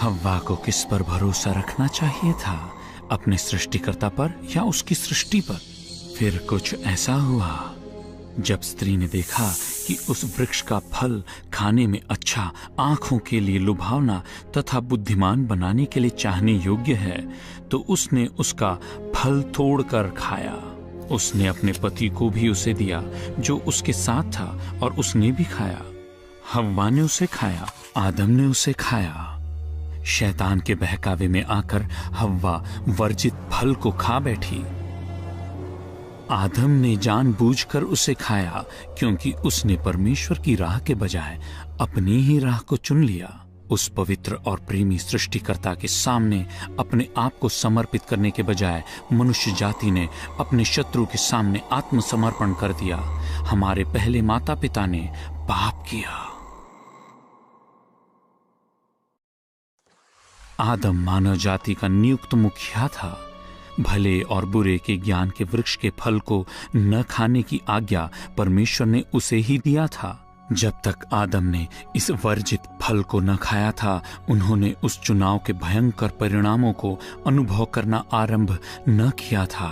हव्वा को किस पर भरोसा रखना चाहिए था, अपने सृष्टिकर्ता पर या उसकी सृष्टि पर? फिर कुछ ऐसा हुआ, जब स्त्री ने देखा कि उस वृक्ष का फल खाने में अच्छा, आंखों के लिए लुभावना तथा बुद्धिमान बनाने के लिए चाहने योग्य है, तो उसने उसका फल तोड़कर खाया। उसने अपने पति को भी उसे दिया जो उसके साथ था, और उसने भी खाया। हव्वा ने उसे खाया, आदम ने उसे खाया। शैतान के बहकावे में आकर हव्वा वर्जित फल को खा बैठी। आदम ने जानबूझकर उसे खाया, क्योंकि उसने परमेश्वर की राह के बजाय अपनी ही राह को चुन लिया। उस पवित्र और प्रेमी सृष्टिकर्ता के सामने अपने आप को समर्पित करने के बजाय मनुष्य जाति ने अपने शत्रु के सामने आत्मसमर्पण कर दिया। हमारे पहले माता पिता ने पाप किया। आदम मानव जाति का नियुक्त मुखिया था। भले और बुरे के ज्ञान के वृक्ष के फल को न खाने की आज्ञा परमेश्वर ने उसे ही दिया था। जब तक आदम ने इस वर्जित फल को न खाया था, उन्होंने उस चुनाव के भयंकर परिणामों को अनुभव करना आरंभ न किया था।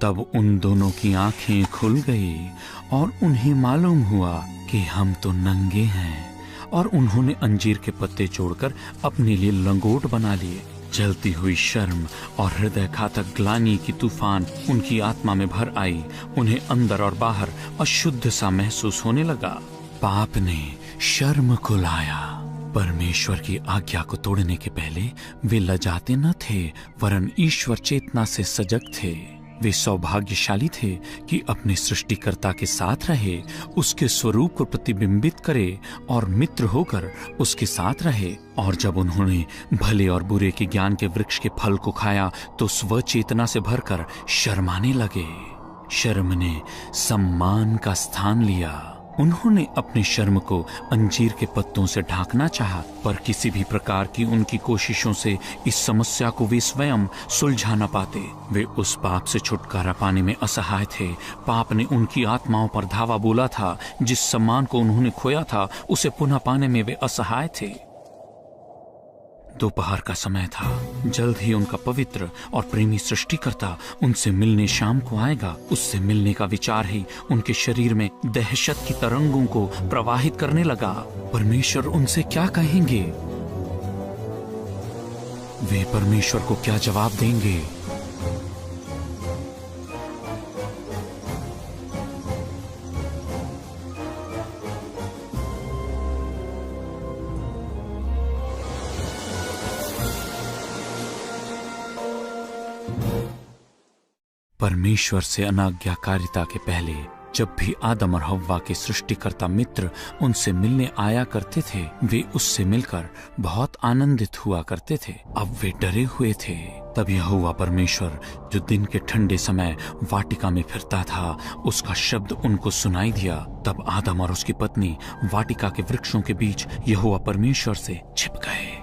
तब उन दोनों की आंखें खुल गई और उन्हें मालूम हुआ कि हम तो नंगे हैं, और उन्होंने अंजीर के पत्ते जोड़कर अपने लिए लंगोट बना लिए। जलती हुई शर्म और हृदय घातक ग्लानि की तूफान उनकी आत्मा में भर आई। उन्हें अंदर और बाहर अशुद्ध सा महसूस होने लगा। पाप ने शर्म को लाया। परमेश्वर की आज्ञा को तोड़ने के पहले वे लजाते न थे, वरन ईश्वर चेतना से सजग थे। वे सौभाग्यशाली थे कि अपने सृष्टिकर्ता के साथ रहे, उसके स्वरूप को प्रतिबिंबित करे और मित्र होकर उसके साथ रहे। और जब उन्होंने भले और बुरे के ज्ञान के वृक्ष के फल को खाया, तो स्व चेतना से भरकर शर्माने लगे। शर्म ने सम्मान का स्थान लिया। उन्होंने अपनी शर्म को अंजीर के पत्तों से ढांकना चाहा, पर किसी भी प्रकार की उनकी कोशिशों से इस समस्या को वे स्वयं सुलझा न पाते। वे उस पाप से छुटकारा पाने में असहाय थे। पाप ने उनकी आत्माओं पर धावा बोला था। जिस सम्मान को उन्होंने खोया था, उसे पुनः पाने में वे असहाय थे। दोपहर का समय था। जल्द ही उनका पवित्र और प्रेमी सृष्टिकर्ता उनसे मिलने शाम को आएगा। उससे मिलने का विचार ही उनके शरीर में दहशत की तरंगों को प्रवाहित करने लगा। परमेश्वर उनसे क्या कहेंगे? वे परमेश्वर को क्या जवाब देंगे? परमेश्वर से अनाज्ञाकारिता के पहले जब भी आदम और हव्वा के सृष्टिकर्ता मित्र उनसे मिलने आया करते थे, वे उससे मिलकर बहुत आनंदित हुआ करते थे। अब वे डरे हुए थे। तब यहोवा परमेश्वर, जो दिन के ठंडे समय वाटिका में फिरता था, उसका शब्द उनको सुनाई दिया। तब आदम और उसकी पत्नी वाटिका के वृक्षों के बीच यहोवा परमेश्वर से छिप गए।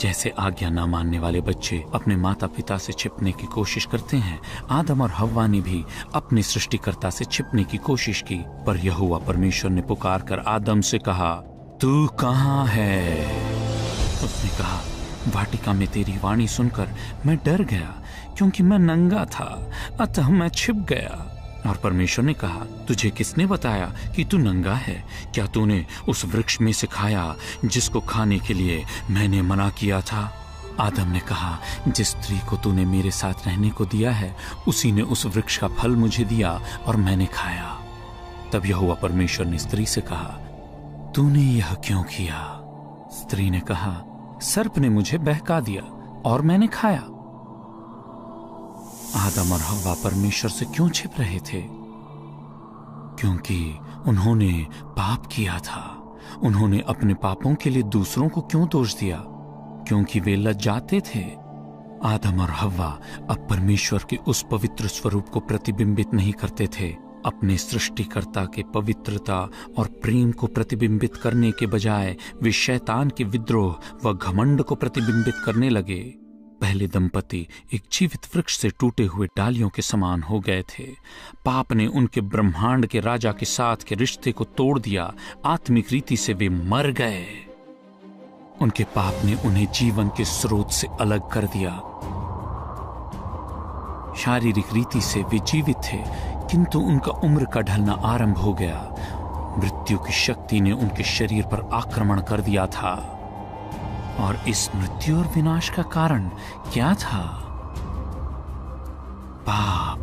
जैसे आज्ञा न मानने वाले बच्चे अपने माता पिता से छिपने की कोशिश करते हैं, आदम और हव्वा ने भी अपने सृष्टिकर्ता से छिपने की कोशिश की। पर यहोवा परमेश्वर ने पुकार कर आदम से कहा, तू कहाँ है? उसने कहा, वाटिका में तेरी वाणी सुनकर मैं डर गया, क्योंकि मैं नंगा था, अतः मैं छिप गया। और परमेश्वर ने कहा, तुझे किसने बताया कि तू नंगा है? क्या तूने उस वृक्ष में से खाया जिसको खाने के लिए मैंने मना किया था? आदम ने कहा, जिस स्त्री को तूने मेरे साथ रहने को दिया है, उसी ने उस वृक्ष का फल मुझे दिया और मैंने खाया। तब यहोवा परमेश्वर ने स्त्री से कहा, तूने यह क्यों किया? स्त्री ने कहा, सर्प ने मुझे बहका दिया और मैंने खाया। आदम और हव्वा परमेश्वर से क्यों छिप रहे थे? क्योंकि उन्होंने पाप किया था। उन्होंने अपने पापों के लिए दूसरों को क्यों दोष दिया? क्योंकि वे लज्जाते थे। आदम और हव्वा अब परमेश्वर के उस पवित्र स्वरूप को प्रतिबिंबित नहीं करते थे। अपने सृष्टिकर्ता के पवित्रता और प्रेम को प्रतिबिंबित करने के बजाय वे शैतान के विद्रोह व घमंड को प्रतिबिंबित करने लगे। पहले दंपति एक जीवित वृक्ष से टूटे हुए डालियों के समान हो गए थे। पाप ने उनके ब्रह्मांड के राजा के साथ के रिश्ते को तोड़ दिया। आत्मिक रीति से वे मर गए। उनके पाप ने उन्हें जीवन के स्रोत से अलग कर दिया। शारीरिक रीति से वे जीवित थे, किंतु उनका उम्र का ढलना आरंभ हो गया। मृत्यु की शक्ति ने उनके शरीर पर आक्रमण कर दिया था। और इस मृत्यु और विनाश का कारण क्या था? पाप।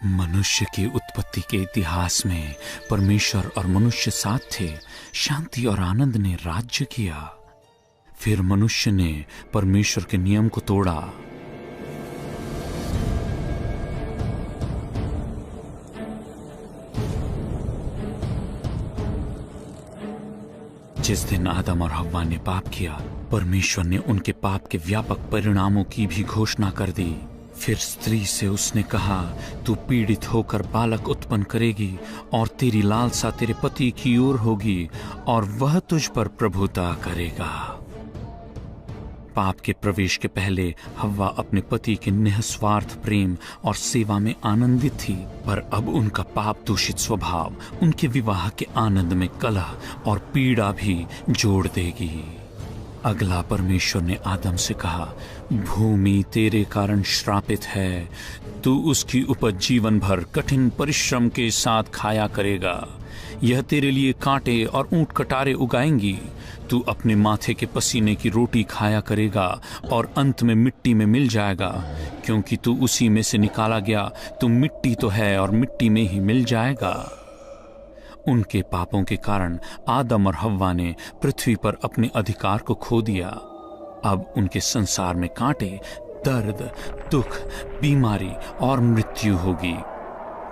मनुष्य की उत्पत्ति के इतिहास में परमेश्वर और मनुष्य साथ थे। शांति और आनंद ने राज्य किया। फिर मनुष्य ने परमेश्वर के नियम को तोड़ा। जिस दिन आदम और हव्वा ने पाप किया, परमेश्वर ने उनके पाप के व्यापक परिणामों की भी घोषणा कर दी। फिर स्त्री से उसने कहा, तू पीड़ित होकर बालक उत्पन्न करेगी और तेरी लालसा तेरे पति की ओर होगी और वह तुझ पर प्रभुता करेगा। पाप के प्रवेश के पहले हव्वा अपने पति के निस्वार्थ प्रेम और सेवा में आनंदित थी, पर अब उनका पाप दूषित स्वभाव उनके विवाह के आनंद में कलह और पीड़ा भी जोड़ देगी। अगला परमेश्वर ने आदम से कहा, भूमि तेरे कारण श्रापित है, तू उसकी उपज जीवन भर कठिन परिश्रम के साथ खाया करेगा। यह तेरे लिए कांटे और ऊंट कटारे उगाएंगी। तू अपने माथे के पसीने की रोटी खाया करेगा और अंत में मिट्टी में मिल जाएगा, क्योंकि तू उसी में से निकाला गया। तू मिट्टी तो है और मिट्टी में ही मिल जाएगा। उनके पापों के कारण आदम और हव्वा ने पृथ्वी पर अपने अधिकार को खो दिया। अब उनके संसार में कांटे, दर्द, दुख, बीमारी और मृत्यु होगी।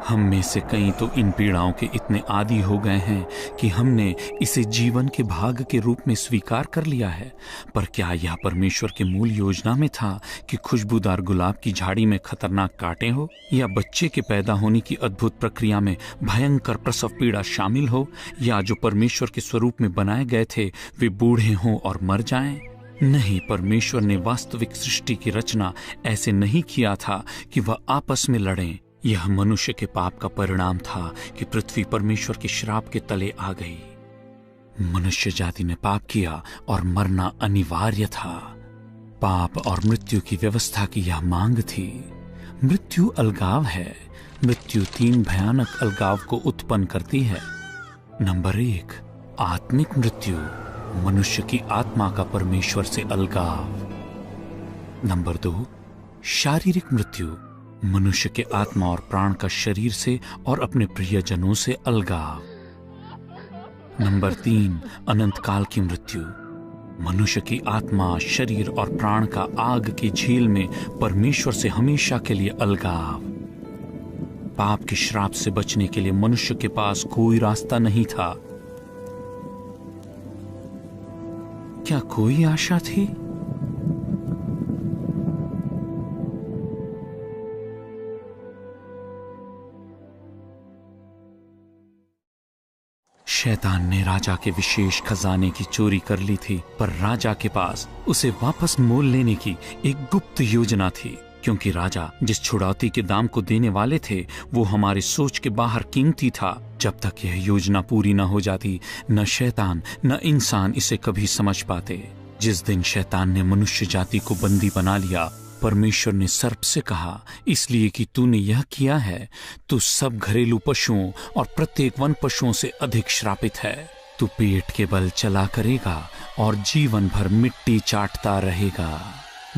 हम में से कई तो इन पीड़ाओं के इतने आदी हो गए हैं कि हमने इसे जीवन के भाग के रूप में स्वीकार कर लिया है। पर क्या यह परमेश्वर के मूल योजना में था कि खुशबूदार गुलाब की झाड़ी में खतरनाक कांटे हो, या बच्चे के पैदा होने की अद्भुत प्रक्रिया में भयंकर प्रसव पीड़ा शामिल हो, या जो परमेश्वर के स्वरूप में बनाए गए थे वे बूढ़े हों और मर जाएं? नहीं, परमेश्वर ने वास्तविक सृष्टि की रचना ऐसे नहीं किया था कि वह आपस में लड़ें। यह मनुष्य के पाप का परिणाम था कि पृथ्वी परमेश्वर के श्राप के तले आ गई। मनुष्य जाति ने पाप किया और मरना अनिवार्य था। पाप और मृत्यु की व्यवस्था की यह मांग थी। मृत्यु अलगाव है। मृत्यु 3 भयानक अलगाव को उत्पन्न करती है। नंबर 1, आत्मिक मृत्यु, मनुष्य की आत्मा का परमेश्वर से अलगाव। नंबर 2, शारीरिक मृत्यु, मनुष्य के आत्मा और प्राण का शरीर से और अपने प्रियजनों से अलगाव। नंबर 3, अनंत काल की मृत्यु, मनुष्य की आत्मा, शरीर और प्राण का आग की झील में परमेश्वर से हमेशा के लिए अलगाव। पाप के श्राप से बचने के लिए मनुष्य के पास कोई रास्ता नहीं था। क्या कोई आशा थी? शैतान ने राजा के विशेष खजाने की चोरी कर ली थी, पर राजा के पास उसे वापस मोल लेने की एक गुप्त योजना थी। क्योंकि राजा जिस छुड़ौती के दाम को देने वाले थे वो हमारी सोच के बाहर कीमती था। जब तक यह योजना पूरी न हो जाती, न शैतान न इंसान इसे कभी समझ पाते। जिस दिन शैतान ने मनुष्य जाति को बंदी बना लिया, परमेश्वर ने सर्प से कहा, इसलिए कि तूने यह किया है, तू सब घरेलू पशुओं और प्रत्येक वन पशुओं से अधिक श्रापित है। तू पेट के बल चला करेगा और जीवन भर मिट्टी चाटता रहेगा।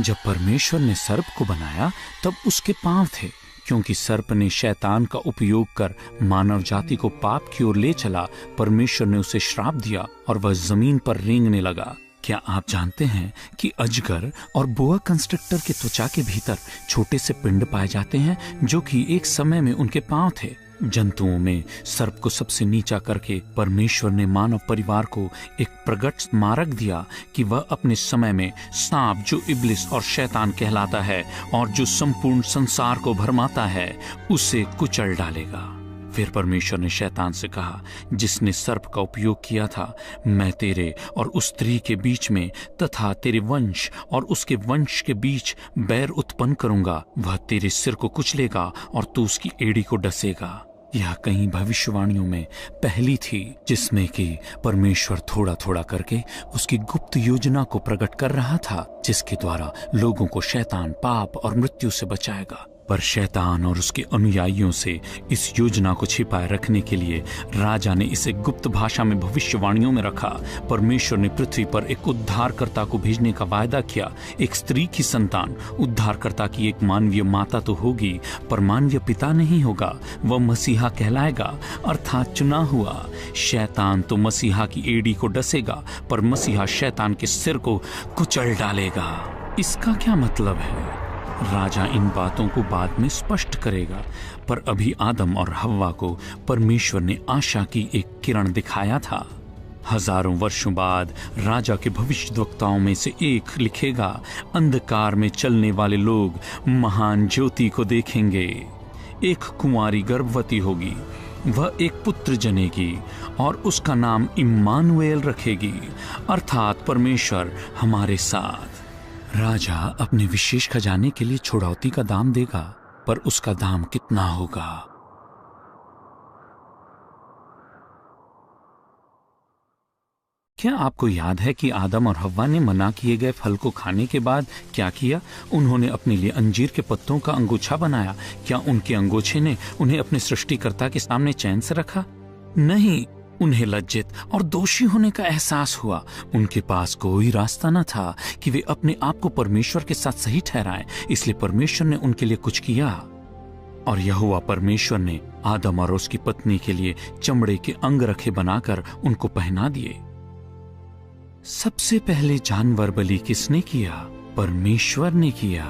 जब परमेश्वर ने सर्प को बनाया तब उसके पांव थे, क्योंकि सर्प ने शैतान का उपयोग कर मानव जाति को पाप की ओर ले चला। परमेश्वर ने उसे श्राप दिया और वह जमीन पर रेंगने लगा। क्या आप जानते हैं कि अजगर और बोआ कंस्ट्रक्टर के त्वचा के भीतर छोटे से पिंड पाए जाते हैं जो कि एक समय में उनके पांव थे। जंतुओं में सर्प को सबसे नीचा करके परमेश्वर ने मानव परिवार को एक प्रगट स्मारक दिया कि वह अपने समय में सांप, जो इब्लिस और शैतान कहलाता है और जो संपूर्ण संसार को भरमाता है, उसे कुचल डालेगा। फिर परमेश्वर ने शैतान से कहा, जिसने सर्प का उपयोग किया था, मैं तेरे और उस स्त्री के बीच में तथा तेरे वंश और उसके वंश के बीच बैर उत्पन्न करूंगा। वह तेरे सिर को कुचलेगा और तू उसकी एड़ी को डसेगा। यह कई भविष्यवाणियों में पहली थी, जिसमें कि परमेश्वर थोड़ा थोड़ा करके उसकी गुप्त योजना को प्रकट कर रहा था, जिसके द्वारा लोगों को शैतान, पाप और मृत्यु से बचाएगा। पर शैतान और उसके अनुयायियों से इस योजना को छिपाए रखने के लिए राजा ने इसे गुप्त भाषा में भविष्यवाणियों में रखा। परमेश्वर ने पृथ्वी पर एक उद्धारकर्ता को भेजने का वायदा किया। एक स्त्री की संतान, उद्धारकर्ता की एक मानवीय माता तो होगी, पर मानवीय पिता नहीं होगा। वह मसीहा कहलाएगा, अर्थात चुना हुआ। शैतान तो मसीहा की एड़ी को डसेगा, पर मसीहा शैतान के सिर को कुचल डालेगा। इसका क्या मतलब है? राजा इन बातों को बाद में स्पष्ट करेगा, पर अभी आदम और हव्वा को परमेश्वर ने आशा की एक किरण दिखाया था। हजारों वर्षों बाद राजा के भविष्यद्वक्ताओं में से एक लिखेगा, अंधकार में चलने वाले लोग महान ज्योति को देखेंगे। एक कुंवारी गर्भवती होगी, वह एक पुत्र जनेगी और उसका नाम इम्मानुएल रखेगी, अर्थात परमेश्वर हमारे साथ। राजा अपने विशेष खजाने के लिए छुड़ौती का दाम देगा, पर उसका दाम कितना होगा? क्या आपको याद है कि आदम और हव्वा ने मना किए गए फल को खाने के बाद क्या किया? उन्होंने अपने लिए अंजीर के पत्तों का अंगोछा बनाया। क्या उनके अंगोछे ने उन्हें अपने सृष्टिकर्ता के सामने चैन से रखा? नहीं, उन्हें लज्जित और दोषी होने का एहसास हुआ। उनके पास कोई रास्ता न था कि वे अपने आप को परमेश्वर के साथ सही ठहराएं, इसलिए परमेश्वर ने उनके लिए कुछ किया। और यहोवा परमेश्वर ने आदम और उसकी पत्नी के लिए चमड़े के अंगरखे बनाकर उनको पहना दिए। सबसे पहले जानवर बलि किसने किया? परमेश्वर ने किया।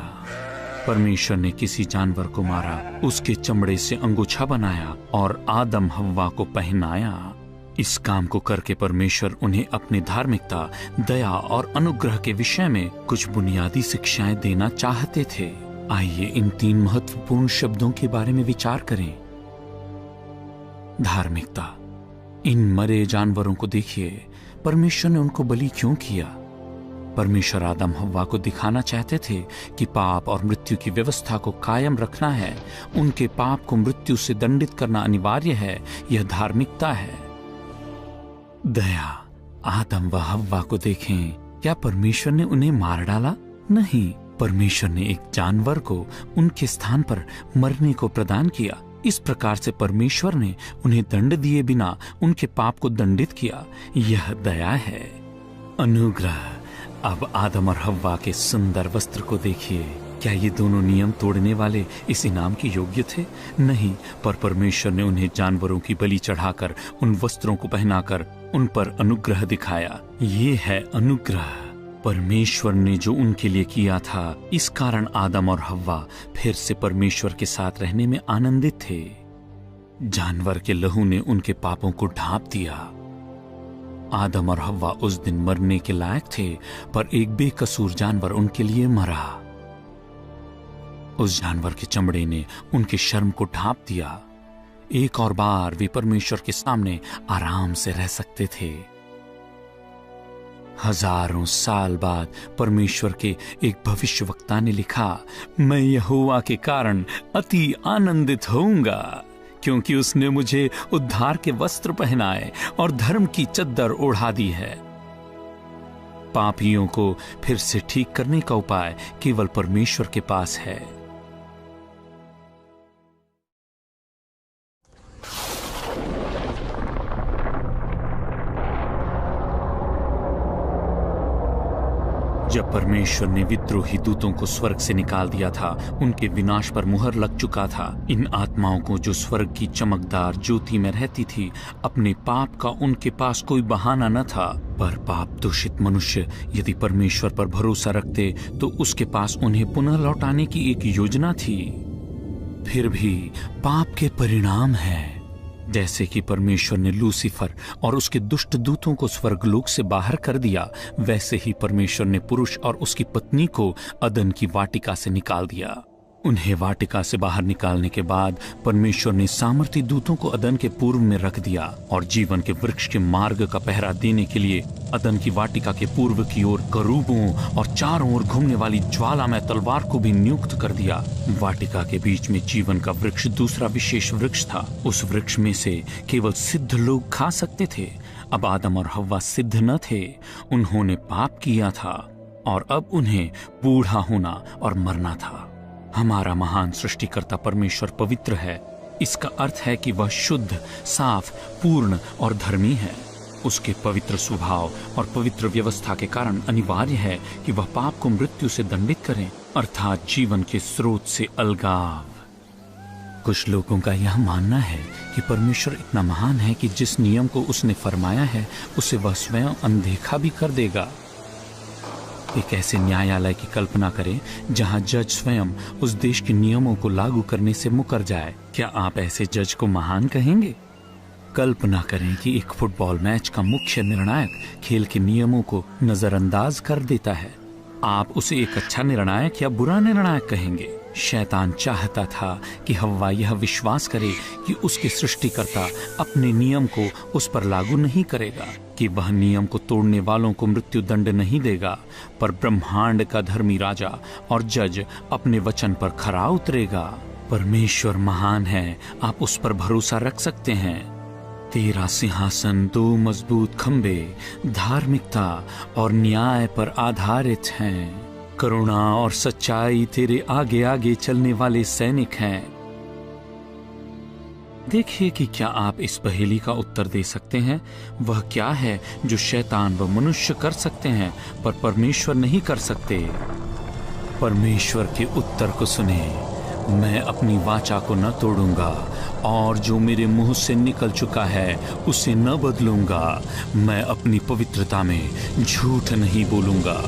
परमेश्वर ने किसी जानवर को मारा, उसके चमड़े से अंगोछा बनाया और आदम हव्वा को पहनाया। इस काम को करके परमेश्वर उन्हें अपनी धार्मिकता, दया और अनुग्रह के विषय में कुछ बुनियादी शिक्षाएं देना चाहते थे। आइए इन 3 महत्वपूर्ण शब्दों के बारे में विचार करें। धार्मिकता। इन मरे जानवरों को देखिए, परमेश्वर ने उनको बलि क्यों किया? परमेश्वर आदम हव्वा को दिखाना चाहते थे कि पाप और मृत्यु की व्यवस्था को कायम रखना है। उनके पाप को मृत्यु से दंडित करना अनिवार्य है। यह धार्मिकता है। दया। आदम व हव्वा को देखें। क्या परमेश्वर ने उन्हें मार डाला? नहीं, परमेश्वर ने एक जानवर को उनके स्थान पर मरने को प्रदान किया। इस प्रकार से परमेश्वर ने उन्हें दंड दिए बिना उनके पाप को दंडित किया। यह दया है। अनुग्रह। अब आदम और हव्वा के सुंदर वस्त्र को देखिए। क्या ये दोनों नियम तोड़ने वाले इस इनाम के योग्य थे? नहीं, पर परमेश्वर ने उन्हें जानवरों की बलि चढ़ाकर उन वस्त्रों को पहनाकर उन पर अनुग्रह दिखाया। ये है अनुग्रह। परमेश्वर ने जो उनके लिए किया था, इस कारण आदम और हव्वा फिर से परमेश्वर के साथ रहने में आनंदित थे। जानवर के लहू ने उनके पापों को ढांप दिया। आदम और हव्वा उस दिन मरने के लायक थे, पर एक बेकसूर जानवर उनके लिए मरा। उस जानवर के चमड़े ने उनके शर्म को ढांप दिया। एक और बार वे परमेश्वर के सामने आराम से रह सकते थे। हजारों साल बाद परमेश्वर के एक भविष्यवक्ता ने लिखा, मैं यहोवा के कारण अति आनंदित होऊंगा, क्योंकि उसने मुझे उद्धार के वस्त्र पहनाए और धर्म की चद्दर ओढ़ा दी है। पापियों को फिर से ठीक करने का उपाय केवल परमेश्वर के पास है। जब परमेश्वर ने विद्रोही दूतों को स्वर्ग से निकाल दिया था, उनके विनाश पर मुहर लग चुका था। इन आत्माओं को जो स्वर्ग की चमकदार ज्योति में रहती थी, अपने पाप का उनके पास कोई बहाना न था। पर पाप दूषित मनुष्य यदि परमेश्वर पर भरोसा रखते तो उसके पास उन्हें पुनः लौटाने की एक योजना थी। फिर भी पाप के परिणाम है। जैसे कि परमेश्वर ने लूसीफर और उसके दुष्ट दूतों को स्वर्गलोक से बाहर कर दिया, वैसे ही परमेश्वर ने पुरुष और उसकी पत्नी को अदन की वाटिका से निकाल दिया। उन्हें वाटिका से बाहर निकालने के बाद परमेश्वर ने सामर्थी दूतों को अदन के पूर्व में रख दिया और जीवन के वृक्ष के मार्ग का पहरा देने के लिए अदन की वाटिका के पूर्व की ओर करूबों और चारों ओर घूमने वाली ज्वालामय तलवार को भी नियुक्त कर दिया। वाटिका के बीच में जीवन का वृक्ष दूसरा विशेष वृक्ष था। उस वृक्ष में से केवल सिद्ध लोग खा सकते थे। अब आदम और हव्वा सिद्ध न थे, उन्होंने पाप किया था और अब उन्हें बूढ़ा होना और मरना था। हमारा महान सृष्टिकर्ता परमेश्वर पवित्र है। इसका अर्थ है कि वह शुद्ध, साफ, पूर्ण और धर्मी है। उसके पवित्र स्वभाव और पवित्र व्यवस्था के कारण अनिवार्य है कि वह पाप को मृत्यु से दंडित करें, अर्थात जीवन के स्रोत से अलगाव। कुछ लोगों का यह मानना है कि परमेश्वर इतना महान है कि जिस नियम को उसने फरमाया है उसे वह स्वयं अनदेखा भी कर देगा। एक ऐसे न्यायालय की कल्पना करें जहां जज स्वयं उस देश के नियमों को लागू करने से मुकर जाए। क्या आप ऐसे जज को महान कहेंगे? कल्पना करें कि एक फुटबॉल मैच का मुख्य निर्णायक खेल के नियमों को नजरअंदाज कर देता है। आप उसे एक अच्छा निर्णायक या बुरा निर्णायक कहेंगे? शैतान चाहता था कि हव्वा यह विश्वास करे कि उसके सृष्टिकर्ता अपने नियम को उस पर लागू नहीं करेगा, कि वह नियम को तोड़ने वालों को मृत्यु दंड नहीं देगा, पर ब्रह्मांड का धर्मी राजा और जज अपने वचन पर खरा उतरेगा। परमेश्वर महान है, आप उस पर भरोसा रख सकते हैं। तेरा सिंहासन 2 मजबूत खंबे धार्मिकता और न्याय पर आधारित हैं। करुणा और सच्चाई तेरे आगे आगे चलने वाले सैनिक हैं। देखिए कि क्या आप इस पहेली का उत्तर दे सकते हैं। वह क्या है जो शैतान व मनुष्य कर सकते हैं पर परमेश्वर नहीं कर सकते? परमेश्वर के उत्तर को सुने। मैं अपनी वाचा को न तोड़ूंगा और जो मेरे मुंह से निकल चुका है उसे न बदलूंगा। मैं अपनी पवित्रता में झूठ नहीं बोलूंगा।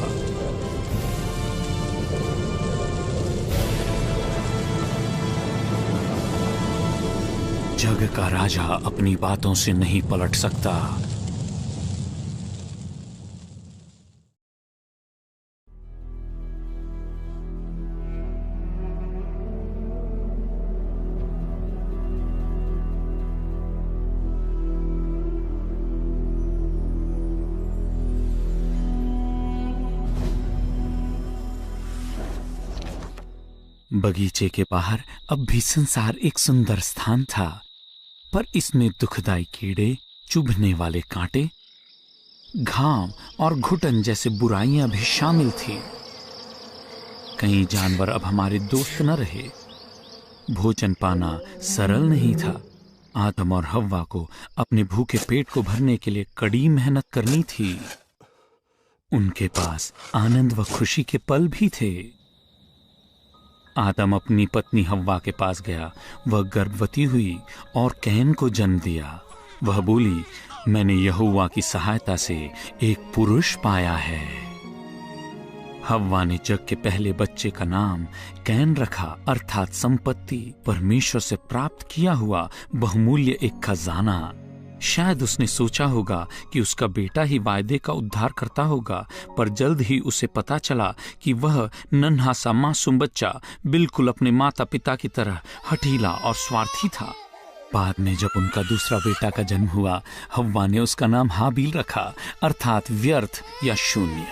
जग का राजा अपनी बातों से नहीं पलट सकता। बगीचे के बाहर अब भी संसार एक सुंदर स्थान था, पर इसमें दुखदाई कीड़े, चुभने वाले कांटे, घाव और घुटन जैसे बुराइयां भी शामिल थी। कई जानवर अब हमारे दोस्त न रहे। भोजन पाना सरल नहीं था। आदम और हव्वा को अपने भूखे पेट को भरने के लिए कड़ी मेहनत करनी थी। उनके पास आनंद व खुशी के पल भी थे। आदम अपनी पत्नी हव्वा के पास गया। वह गर्भवती हुई और कैन को जन्म दिया। वह बोली, मैंने यहोवा की सहायता से एक पुरुष पाया है। हव्वा ने जग के पहले बच्चे का नाम कैन रखा, अर्थात संपत्ति, परमेश्वर से प्राप्त किया हुआ बहुमूल्य एक खजाना। शायद उसने सोचा होगा कि उसका बेटा ही वायदे का उद्धार करता होगा, पर जल्द ही उसे पता चला कि वह नन्हा सा मासूम बच्चा बिल्कुल अपने माता पिता की तरह हठीला और स्वार्थी था। बाद में जब उनका दूसरा बेटा का जन्म हुआ, हव्वा ने उसका नाम हाबील रखा, अर्थात व्यर्थ या शून्य।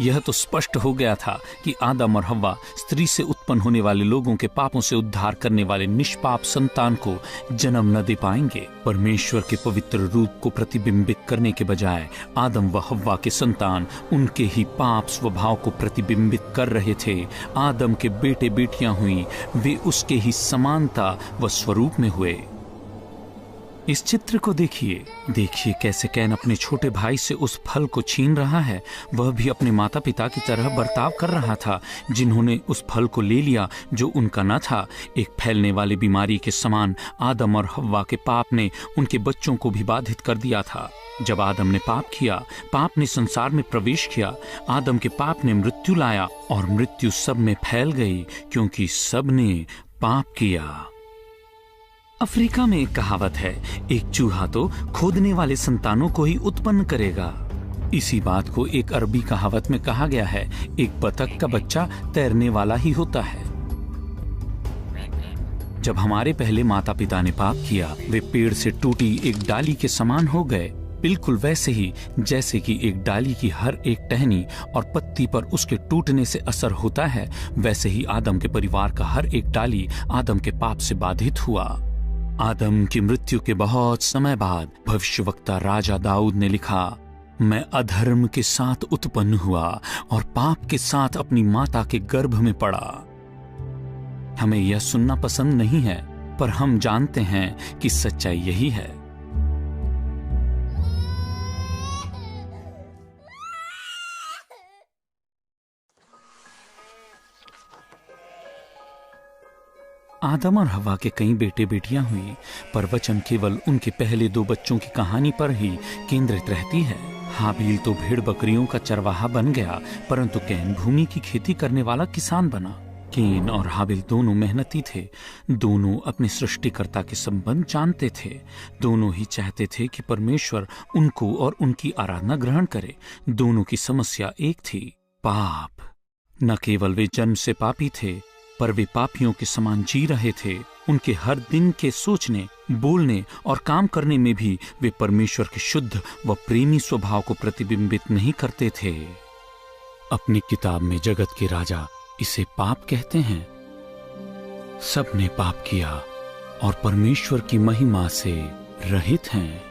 यह तो स्पष्ट हो गया था कि आदम और हव्वा स्त्री से उत्पन्न होने वाले लोगों के पापों से उद्धार करने वाले निष्पाप संतान को जन्म न दे पाएंगे। परमेश्वर के पवित्र रूप को प्रतिबिंबित करने के बजाय आदम व हव्वा के संतान उनके ही पाप स्वभाव को प्रतिबिंबित कर रहे थे। आदम के बेटे बेटियां हुई, वे उसके ही समानता व स्वरूप में हुए। इस चित्र को देखिए कैसे कैन अपने छोटे भाई से उस फल को छीन रहा है। वह भी अपने माता पिता की तरह बर्ताव कर रहा था, जिन्होंने उस फल को ले लिया जो उनका न था। एक फैलने वाली बीमारी के समान आदम और हव्वा के पाप ने उनके बच्चों को भी बाधित कर दिया था। जब आदम ने पाप किया, पाप ने संसार में प्रवेश किया। आदम के पाप ने मृत्यु लाया और मृत्यु सब में फैल गई, क्योंकि सब ने पाप किया। अफ्रीका में एक कहावत है, एक चूहा तो खोदने वाले संतानों को ही उत्पन्न करेगा। इसी बात को एक अरबी कहावत में कहा गया है, एक बतख का बच्चा तैरने वाला ही होता है। जब हमारे पहले माता पिता ने पाप किया, वे पेड़ से टूटी एक डाली के समान हो गए, बिल्कुल वैसे ही जैसे कि एक डाली की हर एक टहनी और पत्ती पर उसके टूटने से असर होता है। वैसे ही आदम के परिवार का हर एक डाली आदम के पाप से बाधित हुआ। आदम की मृत्यु के बहुत समय बाद भविष्यवक्ता राजा दाऊद ने लिखा, मैं अधर्म के साथ उत्पन्न हुआ और पाप के साथ अपनी माता के गर्भ में पड़ा। हमें यह सुनना पसंद नहीं है, पर हम जानते हैं कि सच्चाई यही है। आदम और हव्वा के कई बेटे बेटियां हुई, पर वचन केवल उनके पहले दो बच्चों की कहानी पर ही केंद्रित रहती है। हाबील तो भेड़ बकरियों का चरवाहा बन गया, परंतु कैन भूमि की खेती करने वाला किसान बना। कैन और हाबील दोनों मेहनती थे, दोनों अपने सृष्टिकर्ता के संबंध जानते थे, दोनों ही चाहते थे कि परमेश्वर उनको और उनकी आराधना ग्रहण करे। दोनों की समस्या एक थी, पाप। न केवल वे जन्म से पापी थे, पर वे पापियों के समान जी रहे थे। उनके हर दिन के सोचने, बोलने और काम करने में भी वे परमेश्वर के शुद्ध व प्रेमी स्वभाव को प्रतिबिंबित नहीं करते थे। अपनी किताब में जगत के राजा इसे पाप कहते हैं। सब ने पाप किया और परमेश्वर की महिमा से रहित हैं।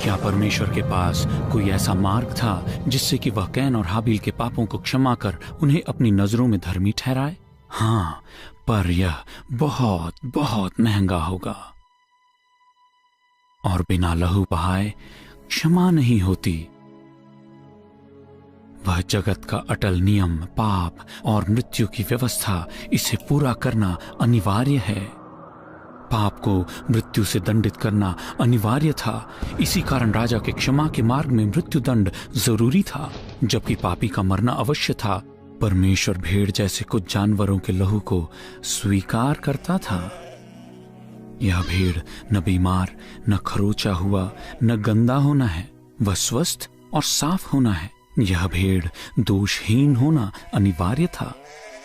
क्या परमेश्वर के पास कोई ऐसा मार्ग था जिससे कि वह कैन और हाबील के पापों को क्षमा कर उन्हें अपनी नजरों में धर्मी ठहराए? हाँ, पर यह बहुत बहुत महंगा होगा और बिना लहू बहाए क्षमा नहीं होती। वह जगत का अटल नियम, पाप और मृत्यु की व्यवस्था, इसे पूरा करना अनिवार्य है। पाप को मृत्यु से दंडित करना अनिवार्य था। इसी कारण राजा के क्षमा के मार्ग में मृत्यु दंड जरूरी था, जबकि पापी का मरना अवश्य था। परमेश्वर भेड़ जैसे कुछ जानवरों के लहू को स्वीकार करता था। यह भेड़ न बीमार, न खरोचा हुआ, न गंदा होना है, वह स्वस्थ और साफ होना है। यह भेड़ दोषहीन होना अनिवार्य था।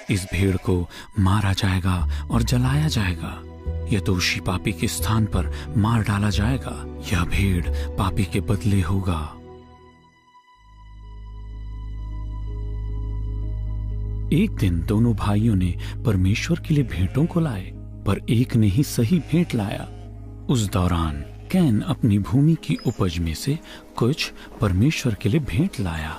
इस भेड़ को मारा जाएगा और जलाया जाएगा। यह दोषी पापी के स्थान पर मार डाला जाएगा। यह भेड़ पापी के बदले होगा। एक दिन दोनों भाइयों ने परमेश्वर के लिए भेंटों को लाए, पर एक ने ही सही भेंट लाया। उस दौरान कैन अपनी भूमि की उपज में से कुछ परमेश्वर के लिए भेंट लाया,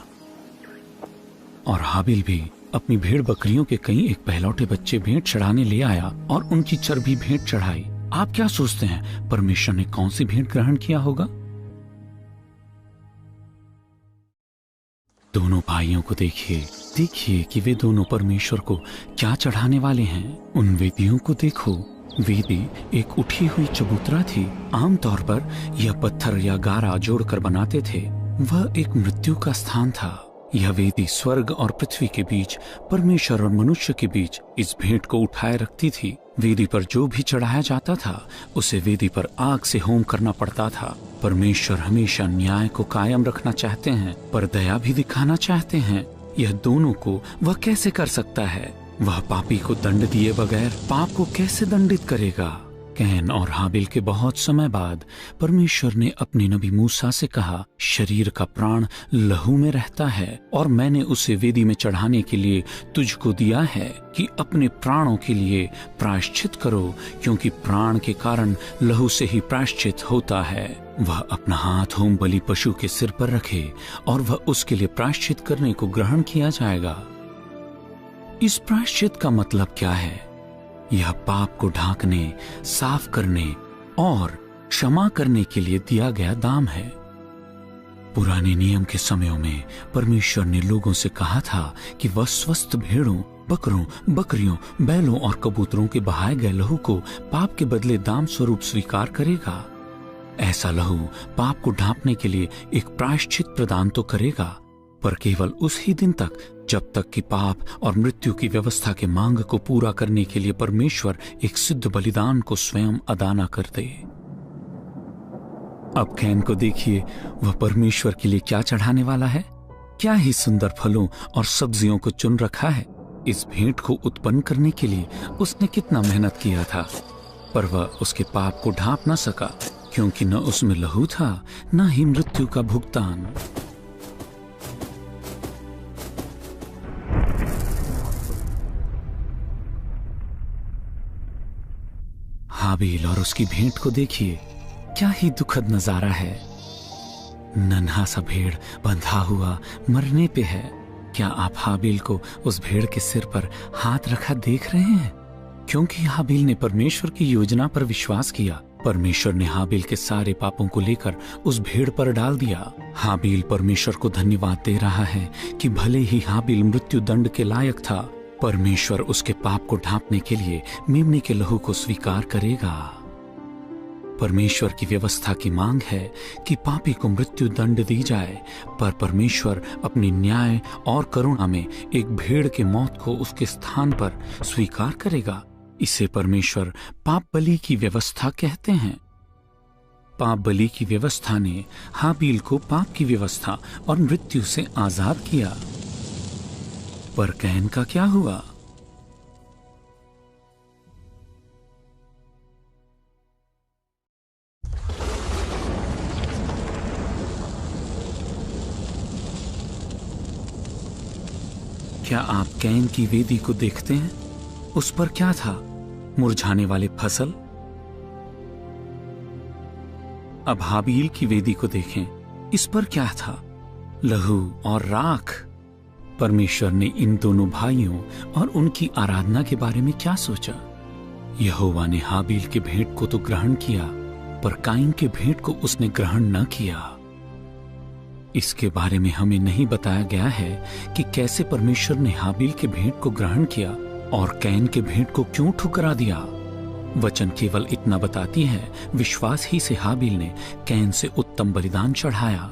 और हाबिल भी अपनी भेड़ बकरियों के कई एक पहलौठे बच्चे भेंट चढ़ाने ले आया और उनकी चर्बी भेंट चढ़ाई। आप क्या सोचते हैं परमेश्वर ने कौन सी भेंट ग्रहण किया होगा? दोनों भाइयों को देखिए कि वे दोनों परमेश्वर को क्या चढ़ाने वाले हैं। उन वेदियों को देखो। वेदी एक उठी हुई चबूतरा थी। आमतौर पर यह पत्थर या गारा जोड़कर बनाते थे। वह एक मृत्यु का स्थान था। यह वेदी स्वर्ग और पृथ्वी के बीच, परमेश्वर और मनुष्य के बीच इस भेंट को उठाए रखती थी। वेदी पर जो भी चढ़ाया जाता था उसे वेदी पर आग से होम करना पड़ता था। परमेश्वर हमेशा न्याय को कायम रखना चाहते हैं, पर दया भी दिखाना चाहते हैं। यह दोनों को वह कैसे कर सकता है? वह पापी को दंड दिए बगैर पाप को कैसे दंडित करेगा? कैन और हाबिल के बहुत समय बाद परमेश्वर ने अपने नबी मूसा से कहा, शरीर का प्राण लहू में रहता है और मैंने उसे वेदी में चढ़ाने के लिए तुझको दिया है कि अपने प्राणों के लिए प्रायश्चित करो, क्योंकि प्राण के कारण लहू से ही प्रायश्चित होता है। वह अपना हाथ होम बलि पशु के सिर पर रखे और वह उसके लिए प्रायश्चित करने को ग्रहण किया जाएगा। इस प्रायश्चित का मतलब क्या है? यह पाप को ढांकने, साफ करने और क्षमा करने के लिए दिया गया दाम है। पुराने नियम के समयों में परमेश्वर ने लोगों से कहा था कि वह स्वस्थ भेड़ों, बकरों, बकरियों, बैलों और कबूतरों के बहाए गए लहू को पाप के बदले दाम स्वरूप स्वीकार करेगा। ऐसा लहू पाप को ढांपने के लिए एक प्रायश्चित प्रदान तो करेगा, पर केवल उस ही दिन तक जब तक कि पाप और मृत्यु की व्यवस्था के मांग को पूरा करने के लिए परमेश्वर एक सिद्ध बलिदान को स्वयं अदा न कर दे। अब कैन को देखिए, वह परमेश्वर के लिए क्या चढ़ाने वाला है। क्या ही सुंदर फलों और सब्जियों को चुन रखा है। इस भेंट को उत्पन्न करने के लिए उसने कितना मेहनत किया था, पर वह उसके पाप को ढांप न सका, क्योंकि न उसमें लहू था न ही मृत्यु का भुगतान। हाबिल और उसकी भेंट को देखिए, क्या ही दुखद नजारा है। नन्हा सा भेड़ बंधा हुआ मरने पे है। क्या आप हाबिल को उस भेड़ के सिर पर हाथ रखा देख रहे हैं? क्योंकि हाबिल ने परमेश्वर की योजना पर विश्वास किया, परमेश्वर ने हाबिल के सारे पापों को लेकर उस भेड़ पर डाल दिया। हाबिल परमेश्वर को धन्यवाद दे रहा है कि भले ही हाबिल मृत्यु दंड के लायक था, परमेश्वर उसके पाप को ढांपने के लिए मेमने के लहू को स्वीकार करेगा। परमेश्वर की व्यवस्था की मांग है कि पापी को मृत्यु दंड दी जाए, पर परमेश्वर अपनी न्याय और करुणा में एक भेड़ के मौत को उसके स्थान पर स्वीकार करेगा। इसे परमेश्वर पाप बलि की व्यवस्था कहते हैं। पाप बलि की व्यवस्था ने हाबिल को पाप की व्यवस्था और मृत्यु से आजाद किया। पर कैन का क्या हुआ? क्या आप कैन की वेदी को देखते हैं? उस पर क्या था? मुरझाने वाले फसल। अब हाबिल की वेदी को देखें, इस पर क्या था? लहू और राख। परमेश्वर ने इन दोनों भाइयों और उनकी आराधना के बारे में क्या सोचा? यहोवा ने हाबिल के भेंट को तो ग्रहण किया, पर काइन के भेंट को उसने ग्रहण न किया। इसके बारे में हमें नहीं बताया गया है कि कैसे परमेश्वर ने हाबिल के भेंट को ग्रहण किया और कैन के भेंट को क्यों ठुकरा दिया। वचन केवल इतना बताती है, विश्वास ही से हाबिल ने कैन से उत्तम बलिदान चढ़ाया,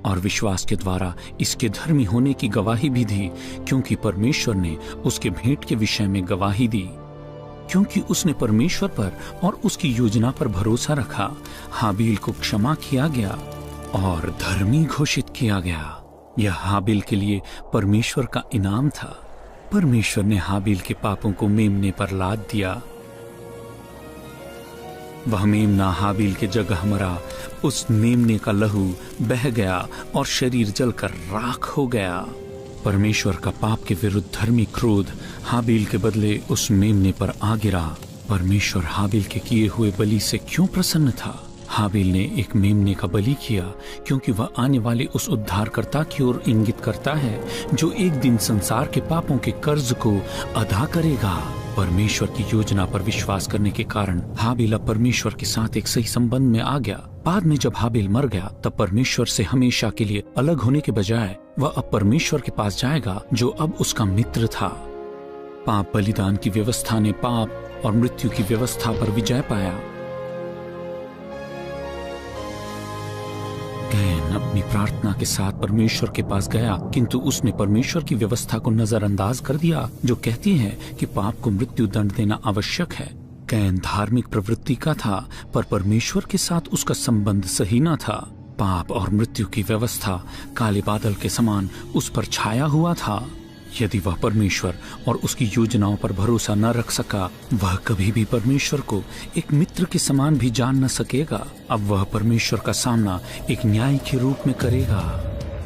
और विश्वास के द्वारा इसके धर्मी होने की गवाही भी दी, क्योंकि परमेश्वर ने उसके भेंट के विषय में गवाही दी। क्योंकि उसने परमेश्वर पर और उसकी योजना पर भरोसा रखा, हाबिल को क्षमा किया गया और धर्मी घोषित किया गया। यह हाबिल के लिए परमेश्वर का इनाम था। परमेश्वर ने हाबिल के पापों को मेमने पर लाद दिया। वह मेमना हाबिल के जगह मरा, उस मेमने का लहू बह गया और शरीर जलकर राख हो गया। परमेश्वर का पाप के विरुद्ध धर्मी क्रोध हाबिल के बदले उस मेमने पर आ गिरा। परमेश्वर हाबिल के किए हुए बलि से क्यों प्रसन्न था? हाबिल ने एक मेमने का बलि किया क्योंकि वह आने वाले उस उद्धारकर्ता की ओर इंगित करता है जो एक दिन संसार के पापों के कर्ज को अदा करेगा। परमेश्वर की योजना पर विश्वास करने के कारण हाबिल अब परमेश्वर के साथ एक सही संबंध में आ गया। बाद में जब हाबिल मर गया तब परमेश्वर से हमेशा के लिए अलग होने के बजाय वह अब परमेश्वर के पास जाएगा जो अब उसका मित्र था। पाप बलिदान की व्यवस्था ने पाप और मृत्यु की व्यवस्था पर विजय पाया। कैन अपनी प्रार्थना के साथ परमेश्वर के पास गया, किंतु उसने परमेश्वर की व्यवस्था को नजरअंदाज कर दिया जो कहती है कि पाप को मृत्यु दंड देना आवश्यक है। कैन धार्मिक प्रवृत्ति का था पर परमेश्वर के साथ उसका संबंध सही न था। पाप और मृत्यु की व्यवस्था काले बादल के समान उस पर छाया हुआ था। यदि वह परमेश्वर और उसकी योजनाओं पर भरोसा न रख सका, वह कभी भी परमेश्वर को एक मित्र के समान भी जान न सकेगा। अब वह परमेश्वर का सामना एक न्याय के रूप में करेगा।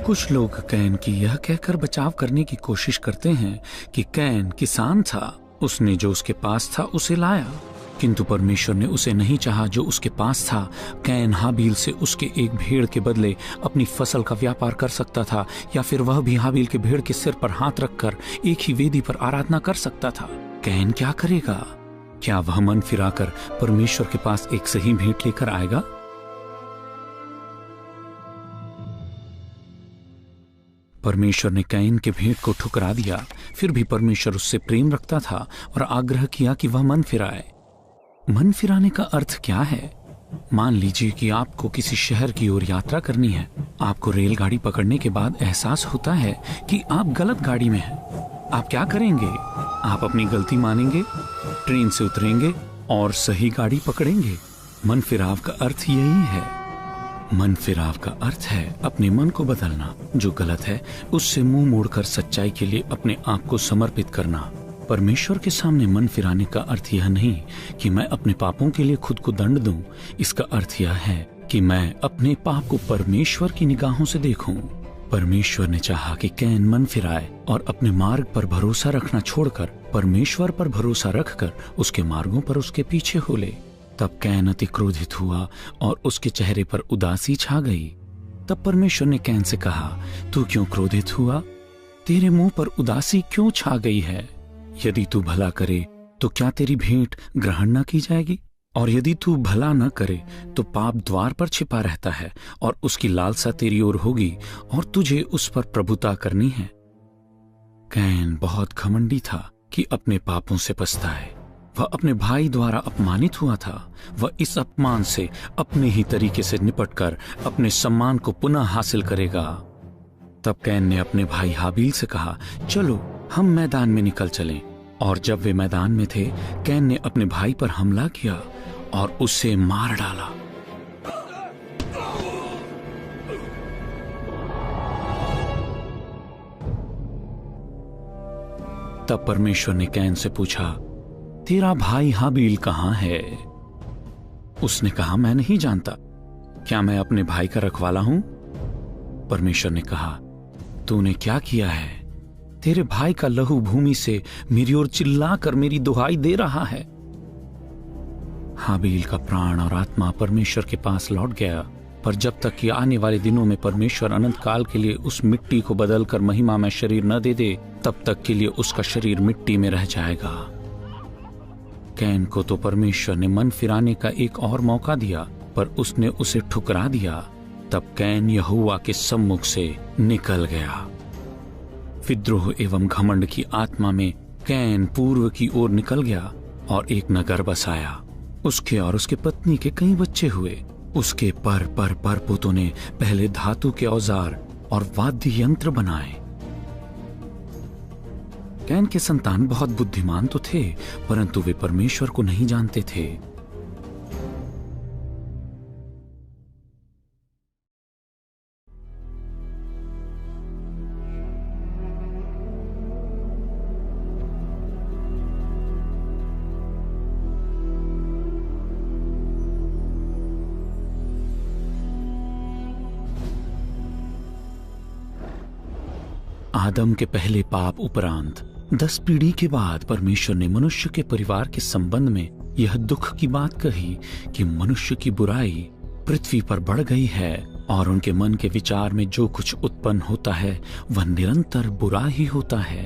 कुछ लोग कैन की यह कहकर बचाव करने की कोशिश करते हैं कि कैन किसान था, उसने जो उसके पास था उसे लाया, किंतु परमेश्वर ने उसे नहीं चाहा जो उसके पास था। कैन हाबिल से उसके एक भेड़ के बदले अपनी फसल का व्यापार कर सकता था, या फिर वह भी हाबिल के भेड़ के सिर पर हाथ रखकर एक ही वेदी पर आराधना कर सकता था। कैन क्या करेगा? क्या वह मन फिराकर परमेश्वर के पास एक सही भेंट लेकर आएगा? परमेश्वर ने कैन के भेंट को ठुकरा दिया। फिर भी परमेश्वर उससे प्रेम रखता था और आग्रह किया कि वह मन फिराए। मन फिराने का अर्थ क्या है? मान लीजिए कि आपको किसी शहर की ओर यात्रा करनी है। आपको रेलगाड़ी पकड़ने के बाद एहसास होता है कि आप गलत गाड़ी में हैं। आप क्या करेंगे? आप अपनी गलती मानेंगे, ट्रेन से उतरेंगे और सही गाड़ी पकड़ेंगे। मन फिराव का अर्थ यही है। मन फिराव का अर्थ है अपने मन को बदलना, जो गलत है उससे मुंह मोड़कर सच्चाई के लिए अपने आप को समर्पित करना। परमेश्वर के सामने मन फिराने का अर्थ यह नहीं कि मैं अपने पापों के लिए खुद को दंड दूं। इसका अर्थ यह है कि मैं अपने पाप को परमेश्वर की निगाहों से देखूं। परमेश्वर ने चाहा कि कैन मन फिराए और अपने मार्ग पर भरोसा रखना छोड़कर परमेश्वर पर भरोसा रखकर उसके मार्गों पर उसके पीछे हो ले। तब कैन अति क्रोधित हुआ और उसके चेहरे पर उदासी छा गई। तब परमेश्वर ने कैन से कहा, तू क्यों क्रोधित हुआ? तेरे मुंह पर उदासी क्यों छा गई है? यदि तू भला करे तो क्या तेरी भेंट ग्रहण न की जाएगी? और यदि तू भला न करे तो पाप द्वार पर छिपा रहता है और उसकी लालसा तेरी ओर होगी और तुझे उस पर प्रभुता करनी है। कैन बहुत घमंडी था कि अपने पापों से पछताए। वह अपने भाई द्वारा अपमानित हुआ था। वह इस अपमान से अपने ही तरीके से निपटकर अपने सम्मान को पुनः हासिल करेगा। तब कैन ने अपने भाई हाबिल से कहा, चलो हम मैदान में निकल चलें। और जब वे मैदान में थे, कैन ने अपने भाई पर हमला किया और उसे मार डाला। तब परमेश्वर ने कैन से पूछा, तेरा भाई हाबिल कहां है? उसने कहा, मैं नहीं जानता। क्या मैं अपने भाई का रखवाला हूं? परमेश्वर ने कहा, तूने क्या किया है? तेरे भाई का लहू भूमि से मेरी ओर चिल्लाकर मेरी दुहाई दे रहा है। हाबिल का प्राण और आत्मा परमेश्वर के पास लौट गया, पर जब तक कि आने वाले दिनों में परमेश्वर अनंत काल के लिए उस मिट्टी को बदलकर महिमा में शरीर न दे दे, तब तक के लिए उसका शरीर मिट्टी में रह जाएगा। कैन को तो परमेश्वर ने मन फिराने का एक और मौका दिया, पर उसने उसे ठुकरा दिया। तब कैन यहोवा के सम्मुख से निकल गया। विद्रोह एवं घमंड की आत्मा में कैन पूर्व की ओर निकल गया और एक नगर बसाया। उसके और उसके पत्नी के कई बच्चे हुए। उसके पर पोतों ने पहले धातु के औजार और वाद्य यंत्र बनाए। कैन के संतान बहुत बुद्धिमान तो थे, परंतु वे परमेश्वर को नहीं जानते थे। आदम के पहले पाप उपरांत 10 पीढ़ी के बाद परमेश्वर ने मनुष्य के परिवार के संबंध में यह दुख की बात कही कि मनुष्य की बुराई पृथ्वी पर बढ़ गई है और उनके मन के विचार में जो कुछ उत्पन्न होता है वह निरंतर बुरा ही होता है।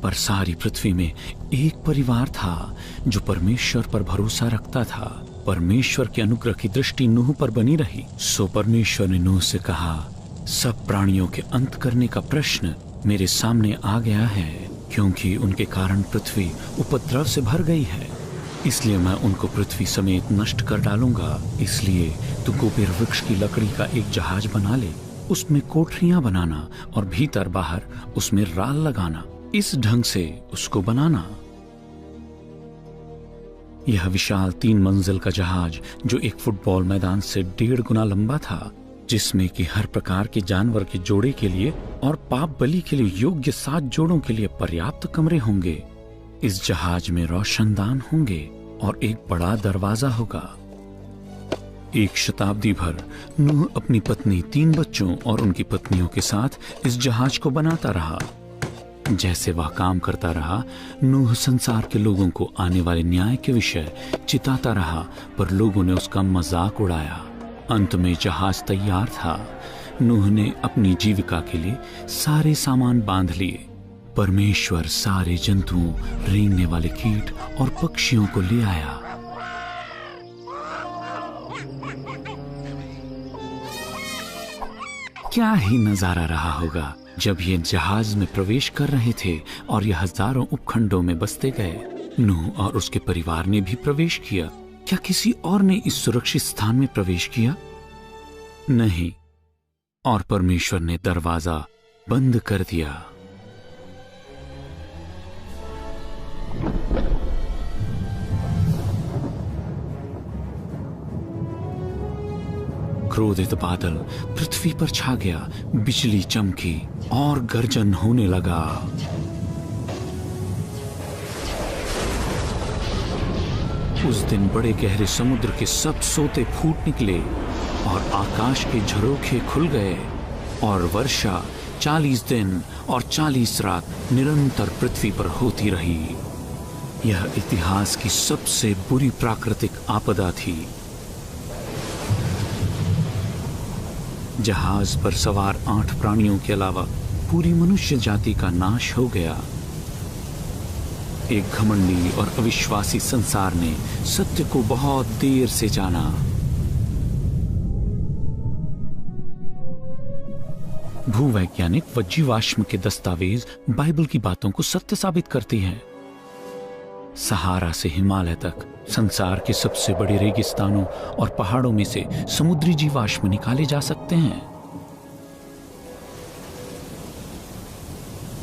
पर सारी पृथ्वी में एक परिवार था जो परमेश्वर पर भरोसा रखता था। परमेश्वर के अनुग्रह की दृष्टि नूह पर बनी रही। सो परमेश्वर ने नूह से कहा, सब प्राणियों के अंत करने का प्रश्न मेरे सामने आ गया है, क्योंकि उनके कारण पृथ्वी उपद्रव से भर गई है। इसलिए मैं उनको पृथ्वी समेत नष्ट कर डालूंगा। इसलिए तू कोपेर वृक्ष की लकड़ी का एक जहाज बना ले, उसमें कोठरियां बनाना और भीतर बाहर उसमें राल लगाना। इस ढंग से उसको बनाना। यह विशाल 3 मंजिल का जहाज जो एक फुटबॉल मैदान से 1.5 गुना लंबा था, जिसमें कि हर प्रकार के जानवर के जोड़े के लिए और पाप बलि के लिए योग्य 7 जोड़ों के लिए पर्याप्त कमरे होंगे। इस जहाज में रोशनदान होंगे और एक बड़ा दरवाजा होगा। 1 शताब्दी भर नूह अपनी पत्नी, 3 बच्चों और उनकी पत्नियों के साथ इस जहाज को बनाता रहा। जैसे वह काम करता रहा, नूह संसार के लोगों को आने वाले न्याय के विषय चिताता रहा, पर लोगों ने उसका मजाक उड़ाया। अंत में जहाज तैयार था। नूह ने अपनी जीविका के लिए सारे सामान बांध लिए। परमेश्वर सारे जंतुओं, रेंगने वाले कीट और पक्षियों को ले आया। क्या ही नजारा रहा होगा जब ये जहाज में प्रवेश कर रहे थे और ये हजारों उपखंडों में बसते गए। नूह और उसके परिवार ने भी प्रवेश किया। क्या किसी और ने इस सुरक्षित स्थान में प्रवेश किया? नहीं। और परमेश्वर ने दरवाजा बंद कर दिया। क्रोधित बादल पृथ्वी पर छा गया, बिजली चमकी और गर्जन होने लगा। उस दिन बड़े गहरे समुद्र के सब सोते फूट निकले और आकाश के झरोखे खुल गए और वर्षा 40 दिन और 40 रात निरंतर पृथ्वी पर होती रही। यह इतिहास की सबसे बुरी प्राकृतिक आपदा थी। जहाज पर सवार 8 प्राणियों के अलावा पूरी मनुष्य जाति का नाश हो गया। एक घमंडी और अविश्वासी संसार ने सत्य को बहुत देर से जाना। भूवैज्ञानिक व जीवाश्म के दस्तावेज बाइबल की बातों को सत्य साबित करती हैं। सहारा से हिमालय तक संसार के सबसे बड़े रेगिस्तानों और पहाड़ों में से समुद्री जीवाश्म निकाले जा सकते हैं।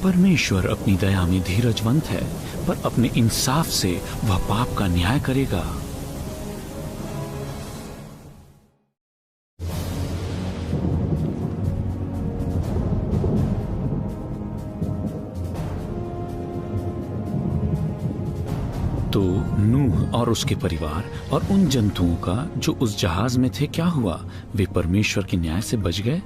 परमेश्वर अपनी दया में धीरजवंत है, पर अपने इंसाफ से वह पाप का न्याय करेगा। तो नूह और उसके परिवार और उन जंतुओं का जो उस जहाज में थे क्या हुआ? वे परमेश्वर के न्याय से बच गए।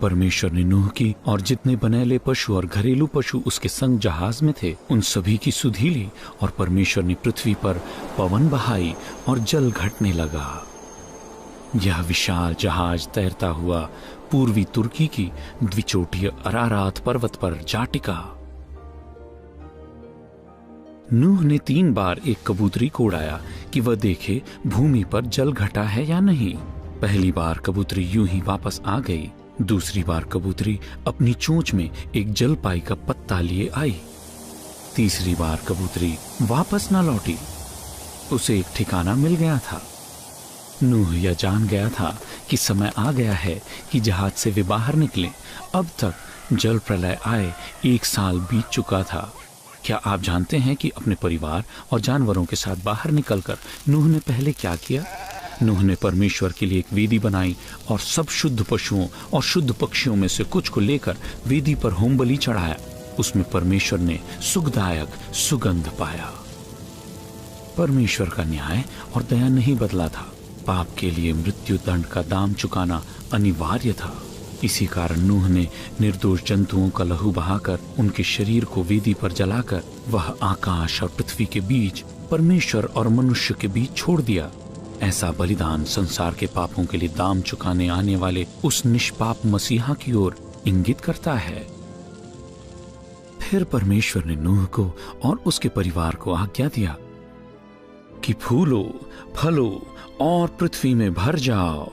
परमेश्वर ने नूह की और जितने बनेले पशु और घरेलू पशु उसके संग जहाज में थे उन सभी की सुधि ली, और परमेश्वर ने पृथ्वी पर पवन बहाई और जल घटने लगा। यह विशाल जहाज तैरता हुआ पूर्वी तुर्की की द्विचोटीय अरारात पर्वत पर जा टिका। नूह ने 3 बार एक कबूतरी को उड़ाया कि वह देखे भूमि पर जल घटा है या नहीं। पहली बार कबूतरी यूं ही वापस आ गई। दूसरी बार कबूतरी अपनी चोंच में एक जलपाई का पत्ता लिए आई। तीसरी बार कबूतरी वापस न लौटी। उसे एक ठिकाना मिल गया था। नूह यह जान गया था कि समय आ गया है कि जहाज से वे बाहर निकले। अब तक जल प्रलय आए 1 साल बीत चुका था। क्या आप जानते हैं कि अपने परिवार और जानवरों के साथ बाहर निकलकर नूह ने पहले क्या किया? नूह ने परमेश्वर के लिए एक वेदी बनाई और सब शुद्ध पशुओं और शुद्ध पक्षियों में से कुछ को लेकर वेदी पर होम बलि चढ़ाया। उसमें परमेश्वर ने सुखदायक सुगंध पाया। परमेश्वर का न्याय और दया नहीं बदला था। पाप के लिए मृत्यु दंड का दाम चुकाना अनिवार्य था। इसी कारण नूह ने निर्दोष जंतुओं का लहू बहाकर उनके शरीर को वेदी पर जलाकर वह आकाश और पृथ्वी के बीच, परमेश्वर और मनुष्य के बीच छोड़ दिया। ऐसा बलिदान संसार के पापों के लिए दाम चुकाने आने वाले उस निष्पाप मसीहा की ओर इंगित करता है। फिर परमेश्वर ने नूह को और उसके परिवार को आज्ञा दिया कि फूलो, फलो और पृथ्वी में भर जाओ।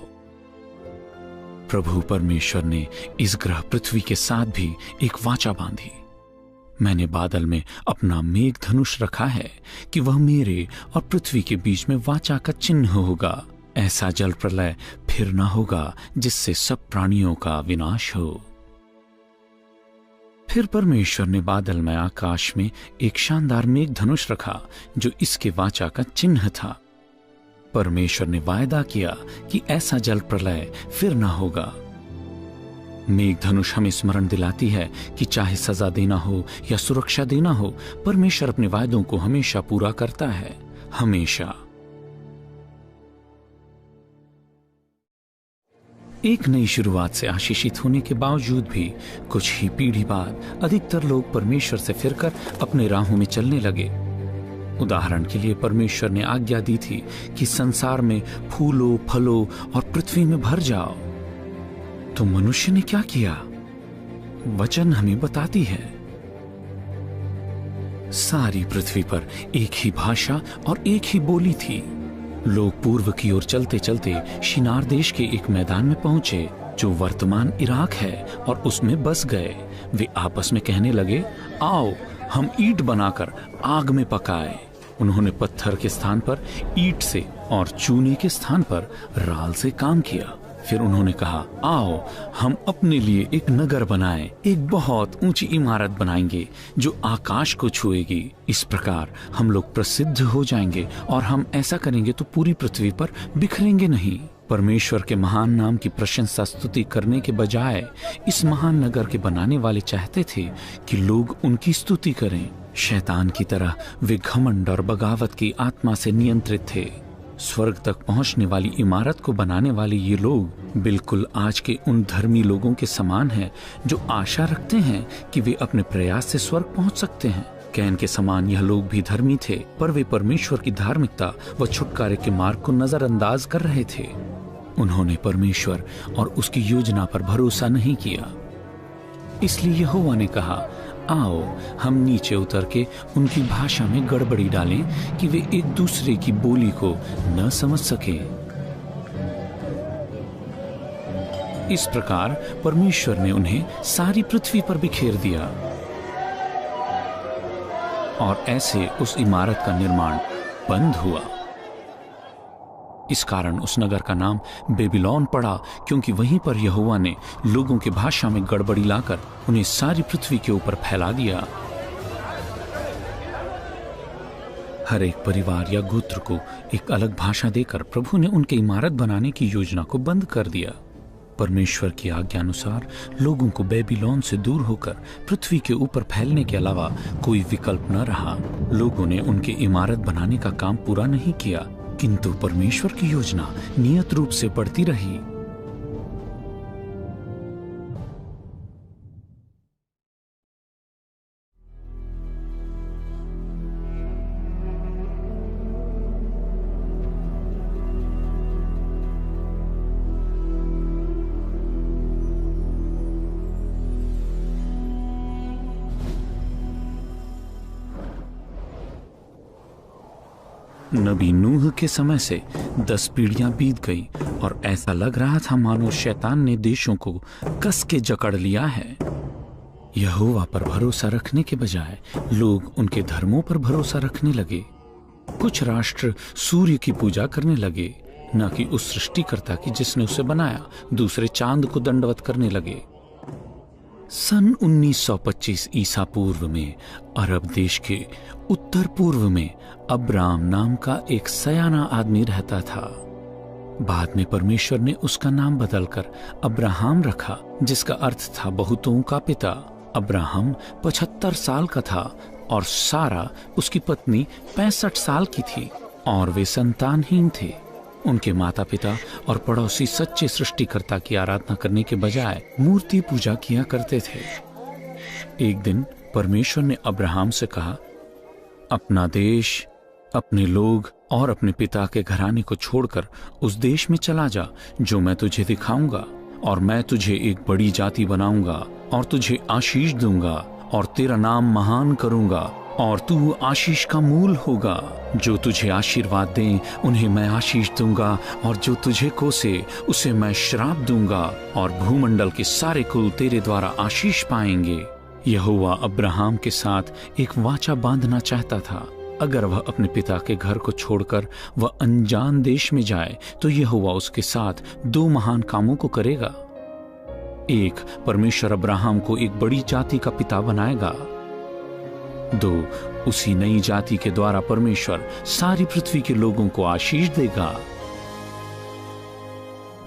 प्रभु परमेश्वर ने इस ग्रह पृथ्वी के साथ भी एक वाचा बांधी। मैंने बादल में अपना मेघ धनुष रखा है कि वह मेरे और पृथ्वी के बीच में वाचा का चिन्ह होगा। ऐसा जल प्रलय फिर न होगा जिससे सब प्राणियों का विनाश हो। फिर परमेश्वर ने बादल में आकाश में एक शानदार मेघ धनुष रखा जो इसके वाचा का चिन्ह था। परमेश्वर ने वायदा किया कि ऐसा जल प्रलय फिर न होगा। मेघ धनुष हमें स्मरण दिलाती है कि चाहे सजा देना हो या सुरक्षा देना हो, परमेश्वर अपने वायदों को हमेशा पूरा करता है, हमेशा। एक नई शुरुआत से आशीषित होने के बावजूद भी कुछ ही पीढ़ी बाद अधिकतर लोग परमेश्वर से फिरकर अपने राहों में चलने लगे। उदाहरण के लिए परमेश्वर ने आज्ञा दी थी कि संसार में फूलो, फलो और पृथ्वी में भर जाओ। तो मनुष्य ने क्या किया? वचन हमें बताती है। सारी पृथ्वी पर एक ही भाषा और एक ही बोली थी। लोग पूर्व की ओर चलते चलते शिनार देश के एक मैदान में पहुंचे जो वर्तमान इराक है और उसमें बस गए। वे आपस में कहने लगे, आओ हम ईंट बनाकर आग में पकाए। उन्होंने पत्थर के स्थान पर ईंट से और चूने के स्थान पर राल से काम किया। फिर उन्होंने कहा, आओ हम अपने लिए एक नगर बनाएं, एक बहुत ऊंची इमारत बनाएंगे जो आकाश को छुएगी। इस प्रकार हम लोग प्रसिद्ध हो जाएंगे और हम ऐसा करेंगे तो पूरी पृथ्वी पर बिखरेंगे नहीं। परमेश्वर के महान नाम की प्रशंसा स्तुति करने के बजाय इस महान नगर के बनाने वाले चाहते थे कि लोग उनकी स्तुति करें। शैतान की तरह वे घमंड और बगावत की आत्मा से नियंत्रित थे। स्वर्ग तक पहुंचने वाली इमारत को बनाने वाले ये लोग बिल्कुल आज के उन धर्मी लोगों के समान हैं जो आशा रखते हैं कि वे अपने प्रयास से स्वर्ग पहुंच सकते हैं। कैन के समान यह लोग भी धर्मी थे, पर वे परमेश्वर की धार्मिकता व छुटकारे के मार्ग को नजरअंदाज कर रहे थे। उन्होंने परमेश्वर और उसकी योजना पर भरोसा नहीं किया। इसलिए यहोवा ने कहा, आओ हम नीचे उतर के उनकी भाषा में गड़बड़ी डालें कि वे एक दूसरे की बोली को न समझ सके। इस प्रकार परमेश्वर ने उन्हें सारी पृथ्वी पर बिखेर दिया और ऐसे उस इमारत का निर्माण बंद हुआ। इस कारण उस नगर का नाम बेबीलोन पड़ा, क्योंकि वहीं पर यहोवा ने लोगों की भाषा में गड़बड़ी लाकर उन्हें सारी पृथ्वी के ऊपर फैला दिया। हर एक परिवार या गोत्र को एक अलग भाषा देकर प्रभु ने उनके इमारत बनाने की योजना को बंद कर दिया। परमेश्वर की आज्ञा अनुसार लोगों को बेबीलोन से दूर होकर पृथ्वी के ऊपर फैलने के अलावा कोई विकल्प न रहा। लोगों ने उनकी इमारत बनाने का काम पूरा नहीं किया, किंतु परमेश्वर की योजना नियत रूप से बढ़ती रही। नबी नूह के समय से 10 पीढ़ियां बीत गई और ऐसा लग रहा था मानो शैतान ने देशों को कस के जकड़ लिया है। यहोवा पर भरोसा रखने के बजाय लोग उनके धर्मों पर भरोसा रखने लगे। कुछ राष्ट्र सूर्य की पूजा करने लगे, न कि उस सृष्टिकर्ता की जिसने उसे बनाया। दूसरे चांद को दंडवत करने लगे। सन 1925 ईसा पूर्व में अरब देश के उत्तर पूर्व में अब्राम नाम का एक सयाना आदमी रहता था। बाद में परमेश्वर ने उसका नाम बदलकर अब्राहम रखा, जिसका अर्थ था बहुतों का पिता। अब्राहम 75 साल का था और सारा उसकी पत्नी 65 साल की थी और वे संतानहीन थे। उनके माता पिता और पड़ोसी सच्चे सृष्टिकर्ता की आराधना करने के बजाय मूर्ति पूजा किया करते थे। एक दिन परमेश्वर ने अब्राहम से कहा, अपना देश, अपने लोग और अपने पिता के घराने को छोड़कर उस देश में चला जा जो मैं तुझे दिखाऊंगा, और मैं तुझे एक बड़ी जाति बनाऊंगा और तुझे आशीष दूंगा और तेरा नाम महान करूंगा और तू आशीष का मूल होगा। जो तुझे आशीर्वाद दें उन्हें मैं आशीष दूंगा और जो तुझे कोसे उसे मैं श्राप दूंगा, और भूमंडल के सारे कुल तेरे द्वारा आशीष पाएंगे। यहोवा अब्राहम के साथ एक वाचा बांधना चाहता था। अगर वह अपने पिता के घर को छोड़कर वह अनजान देश में जाए तो यहोवा उसके साथ दो महान कामों को करेगा। एक, परमेश्वर अब्राहम को एक बड़ी जाति का पिता बनाएगा। दो, उसी नई जाति के द्वारा परमेश्वर सारी पृथ्वी के लोगों को आशीष देगा।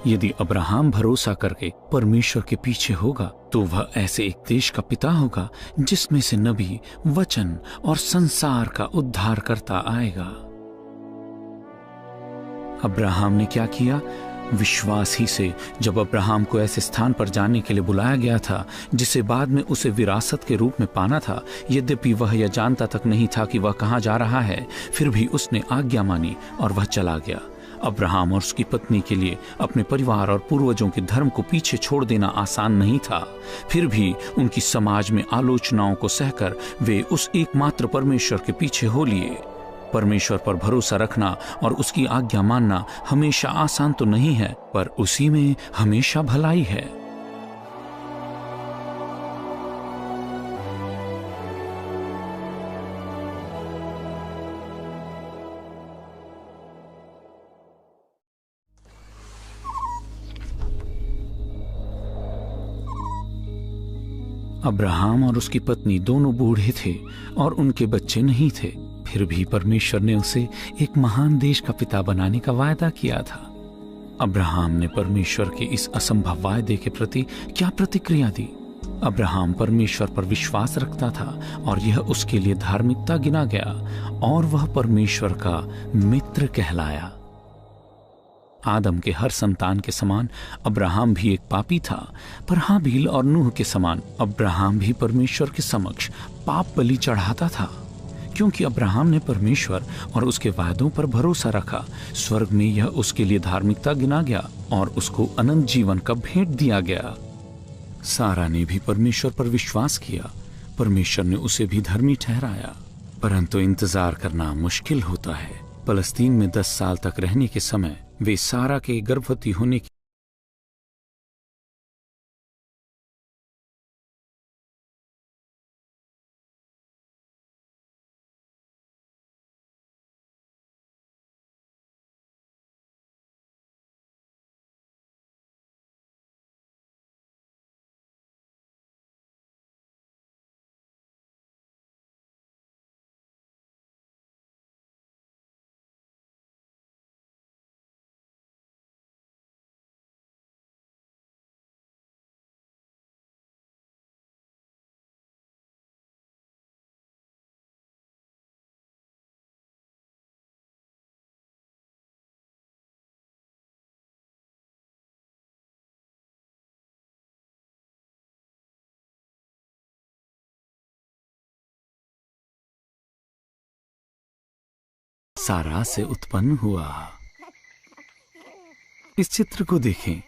यदि अब्राहम भरोसा करके परमेश्वर के पीछे होगा तो वह ऐसे एक देश का पिता होगा जिसमें से नबी, वचन और संसार का उद्धार करता आएगा। अब्राहम ने क्या किया? विश्वास ही से जब अब्राहम को ऐसे स्थान पर जाने के लिए बुलाया गया था जिसे बाद में उसे विरासत के रूप में पाना था, यद्यपि वह यह जानता तक नहीं था कि वह कहां जा रहा है, फिर भी उसने आज्ञा मानी और वह चला गया। अब्राहम और उसकी पत्नी के लिए अपने परिवार और पूर्वजों के धर्म को पीछे छोड़ देना आसान नहीं था। फिर भी उनकी समाज में आलोचनाओं को सहकर वे उस एकमात्र परमेश्वर के पीछे हो लिए। परमेश्वर पर भरोसा रखना और उसकी आज्ञा मानना हमेशा आसान तो नहीं है, पर उसी में हमेशा भलाई है। अब्राहम और उसकी पत्नी दोनों बूढ़े थे और उनके बच्चे नहीं थे। फिर भी परमेश्वर ने उसे एक महान देश का पिता बनाने का वायदा किया था। अब्राहम ने परमेश्वर के इस असंभव वायदे के प्रति क्या प्रतिक्रिया दी? अब्राहम परमेश्वर पर विश्वास रखता था और यह उसके लिए धार्मिकता गिना गया और वह परमेश्वर का मित्र कहलाया। आदम के हर संतान के समान अब्राहम भी एक पापी था, पर हाबील और नूह के समान अब्राहम भी परमेश्वर के समक्ष पाप बलि चढ़ाता था। क्योंकि अब्राहम ने परमेश्वर और उसके वायदों पर भरोसा रखा, स्वर्ग में यह उसके लिए धार्मिकता गिना गया और उसको अनंत जीवन का भेंट दिया गया। सारा ने भी परमेश्वर पर विश्वास किया, परमेश्वर ने उसे भी धर्मी ठहराया। परंतु इंतजार करना मुश्किल होता है। फलस्तीन में 10 साल तक रहने के समय वे सारा के गर्भवती होने की सारा से उत्पन्न हुआ। इस चित्र को देखें।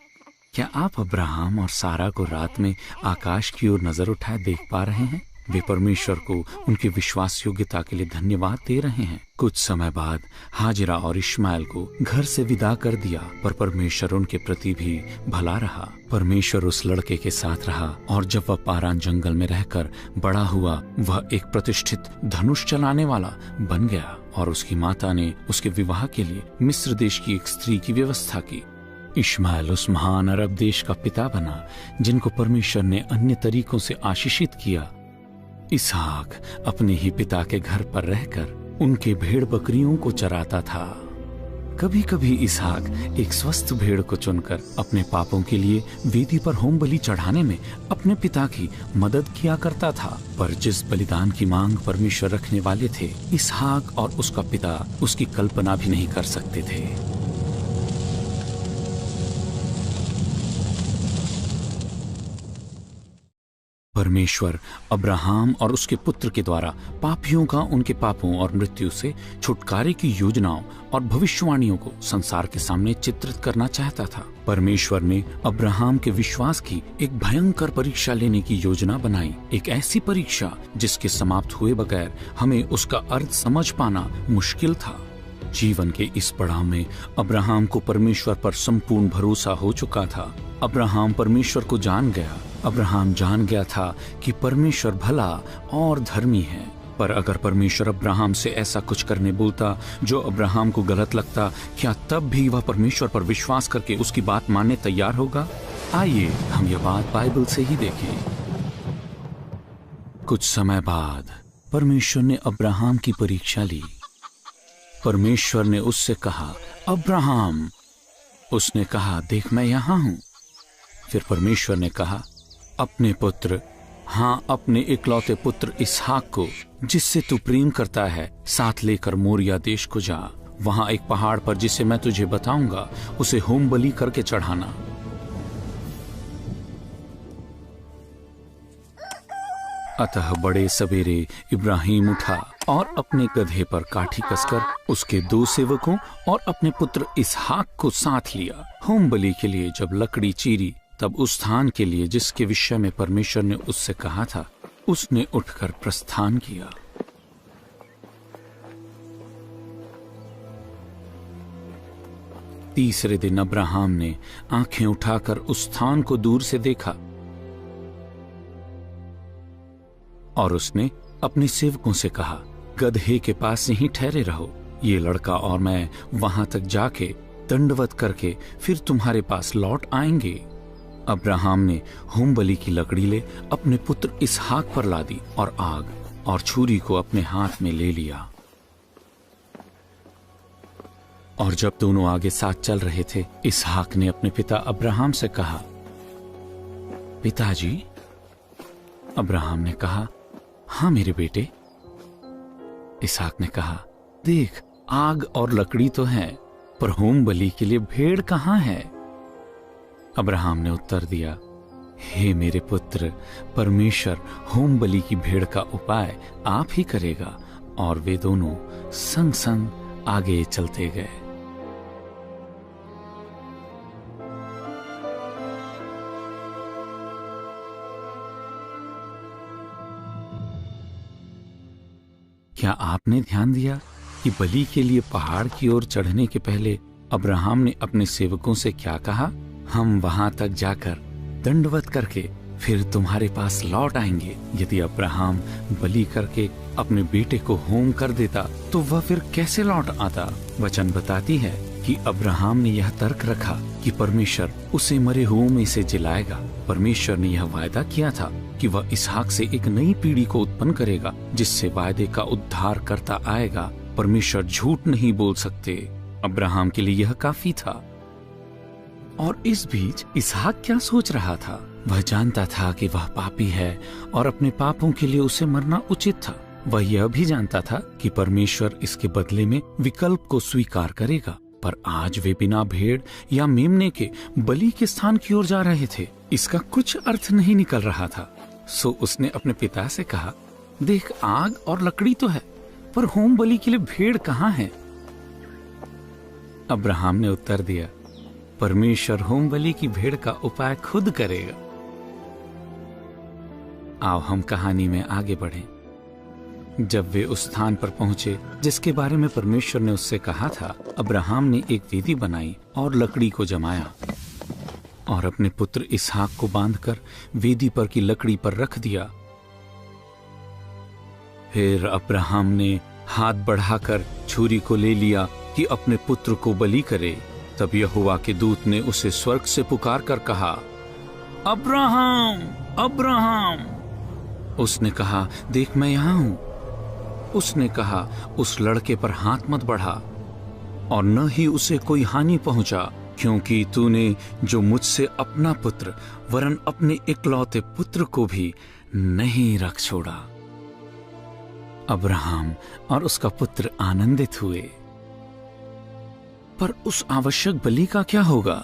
क्या आप अब्राहम और सारा को रात में आकाश की ओर नजर उठाए देख पा रहे हैं? वे परमेश्वर को उनके विश्वास योग्यता के लिए धन्यवाद दे रहे हैं। कुछ समय बाद हाजिरा और इश्माइल को घर से विदा कर दिया, पर परमेश्वर उनके प्रति भी भला रहा। परमेश्वर उस लड़के के साथ रहा और जब वह पारान जंगल में रहकर बड़ा हुआ, वह एक प्रतिष्ठित धनुष चलाने वाला बन गया और उसकी माता ने उसके विवाह के लिए मिस्र देश की एक स्त्री की व्यवस्था की। इश्माइल उस महान अरब देश का पिता बना जिनको परमेश्वर ने अन्य तरीकों से आशीषित किया। इसहाक अपने ही पिता के घर पर रहकर उनके भेड़ बकरियों को चराता था। कभी कभी इसहाक एक स्वस्थ भेड़ को चुनकर अपने पापों के लिए वेदी पर होम बलि चढ़ाने में अपने पिता की मदद किया करता था। पर जिस बलिदान की मांग परमेश्वर रखने वाले थे, इसहाक और उसका पिता उसकी कल्पना भी नहीं कर सकते थे। परमेश्वर अब्राहम और उसके पुत्र के द्वारा पापियों का उनके पापों और मृत्यु से छुटकारे की योजनाओं और भविष्यवाणियों को संसार के सामने चित्रित करना चाहता था। परमेश्वर ने अब्राहम के विश्वास की एक भयंकर परीक्षा लेने की योजना बनाई, एक ऐसी परीक्षा जिसके समाप्त हुए बगैर हमें उसका अर्थ समझ पाना मुश्किल था। जीवन के इस पड़ाव में अब्राहम को परमेश्वर पर संपूर्ण भरोसा हो चुका था। अब्राहम परमेश्वर को जान गया। अब्राहम जान गया था कि परमेश्वर भला और धर्मी है। पर अगर परमेश्वर अब्राहम से ऐसा कुछ करने बोलता जो अब्राहम को गलत लगता, क्या तब भी वह परमेश्वर पर विश्वास करके उसकी बात मानने तैयार होगा? आइए हम यह बात बाइबल से ही देखें। कुछ समय बाद परमेश्वर ने अब्राहम की परीक्षा ली। परमेश्वर ने उससे कहा, अब्राहम। उसने कहा, देख मैं यहां हूं। फिर परमेश्वर ने कहा, अपने पुत्र, हाँ अपने इकलौते पुत्र इसहाक को, जिससे तू प्रेम करता है, साथ लेकर मोरिया देश को जा। वहां एक पहाड़ पर जिसे मैं तुझे बताऊंगा, उसे होम बलि करके चढ़ाना। अतः बड़े सवेरे इब्राहिम उठा और अपने गधे पर काठी कसकर उसके 2 सेवकों और अपने पुत्र इसहाक को साथ लिया। होम बलि के लिए जब लकड़ी चीरी, तब उस स्थान के लिए जिसके विषय में परमेश्वर ने उससे कहा था, उसने उठकर प्रस्थान किया। तीसरे दिन अब्राहम ने आंखें उठाकर उस स्थान को दूर से देखा और उसने अपने सेवकों से कहा, गधे के पास यहीं ठहरे रहो। ये लड़का और मैं वहां तक जाके दंडवत करके फिर तुम्हारे पास लौट आएंगे। अब्राहम ने होम बलि की लकड़ी ले अपने पुत्र इसहाक पर लादी और आग और छुरी को अपने हाथ में ले लिया। और जब दोनों आगे साथ चल रहे थे, इसहाक ने अपने पिता अब्राहम से कहा, पिताजी। अब्राहम ने कहा, हाँ मेरे बेटे। इसहाक ने कहा, देख आग और लकड़ी तो है, पर होम बलि के लिए भेड़ कहाँ है? अब्राहम ने उत्तर दिया, हे मेरे पुत्र, परमेश्वर होम बलि की भेड़ का उपाय आप ही करेगा। और वे दोनों संग संग आगे चलते गए। क्या आपने ध्यान दिया कि बलि के लिए पहाड़ की ओर चढ़ने के पहले अब्राहम ने अपने सेवकों से क्या कहा? हम वहां तक जाकर दंडवत करके फिर तुम्हारे पास लौट आएंगे। यदि अब्राहम बलि करके अपने बेटे को होम कर देता तो वह फिर कैसे लौट आता? वचन बताती है कि अब्राहम ने यह तर्क रखा कि परमेश्वर उसे मरे हुओं में से जिलाएगा। परमेश्वर ने यह वायदा किया था कि वह इसहाक से एक नई पीढ़ी को उत्पन्न करेगा, जिससे वायदे का उद्धार करता आएगा। परमेश्वर झूठ नहीं बोल सकते। अब्राहम के लिए यह काफी था। और इस बीच इसहाक क्या सोच रहा था? वह जानता था कि वह पापी है और अपने पापों के लिए उसे मरना उचित था। वह यह भी जानता था कि परमेश्वर इसके बदले में विकल्प को स्वीकार करेगा। पर आज वे बिना भेड़ या मेमने के बलि के स्थान की ओर जा रहे थे। इसका कुछ अर्थ नहीं निकल रहा था। सो उसने अपने पिता से कहा, देख आग और लकड़ी तो है, पर होम बलि के लिए भेड़ कहाँ है? अब्राहम ने उत्तर दिया, परमेश्वर होम बलि की भेड़ का उपाय खुद करेगा। आओ हम कहानी में आगे बढ़ें। जब वे उस स्थान पर पहुंचे जिसके बारे में परमेश्वर ने उससे कहा था, अब्राहम ने एक वेदी बनाई और लकड़ी को जमाया और अपने पुत्र इसहाक को बांधकर वेदी पर की लकड़ी पर रख दिया। फिर अब्राहम ने हाथ बढ़ाकर छुरी को ले लिया कि अपने पुत्र को बलि करे। तब यहोवा के दूत ने उसे स्वर्ग से पुकार कर कहा, अब्राहम, अब्राहम। उसने कहा, देख मैं यहां हूं। उसने कहा, उस लड़के पर हाथ मत बढ़ा और न ही उसे कोई हानि पहुंचा, क्योंकि तूने जो मुझसे अपना पुत्र वरन अपने इकलौते पुत्र को भी नहीं रख छोड़ा। अब्राहम और उसका पुत्र आनंदित हुए। पर उस आवश्यक बलि का क्या होगा?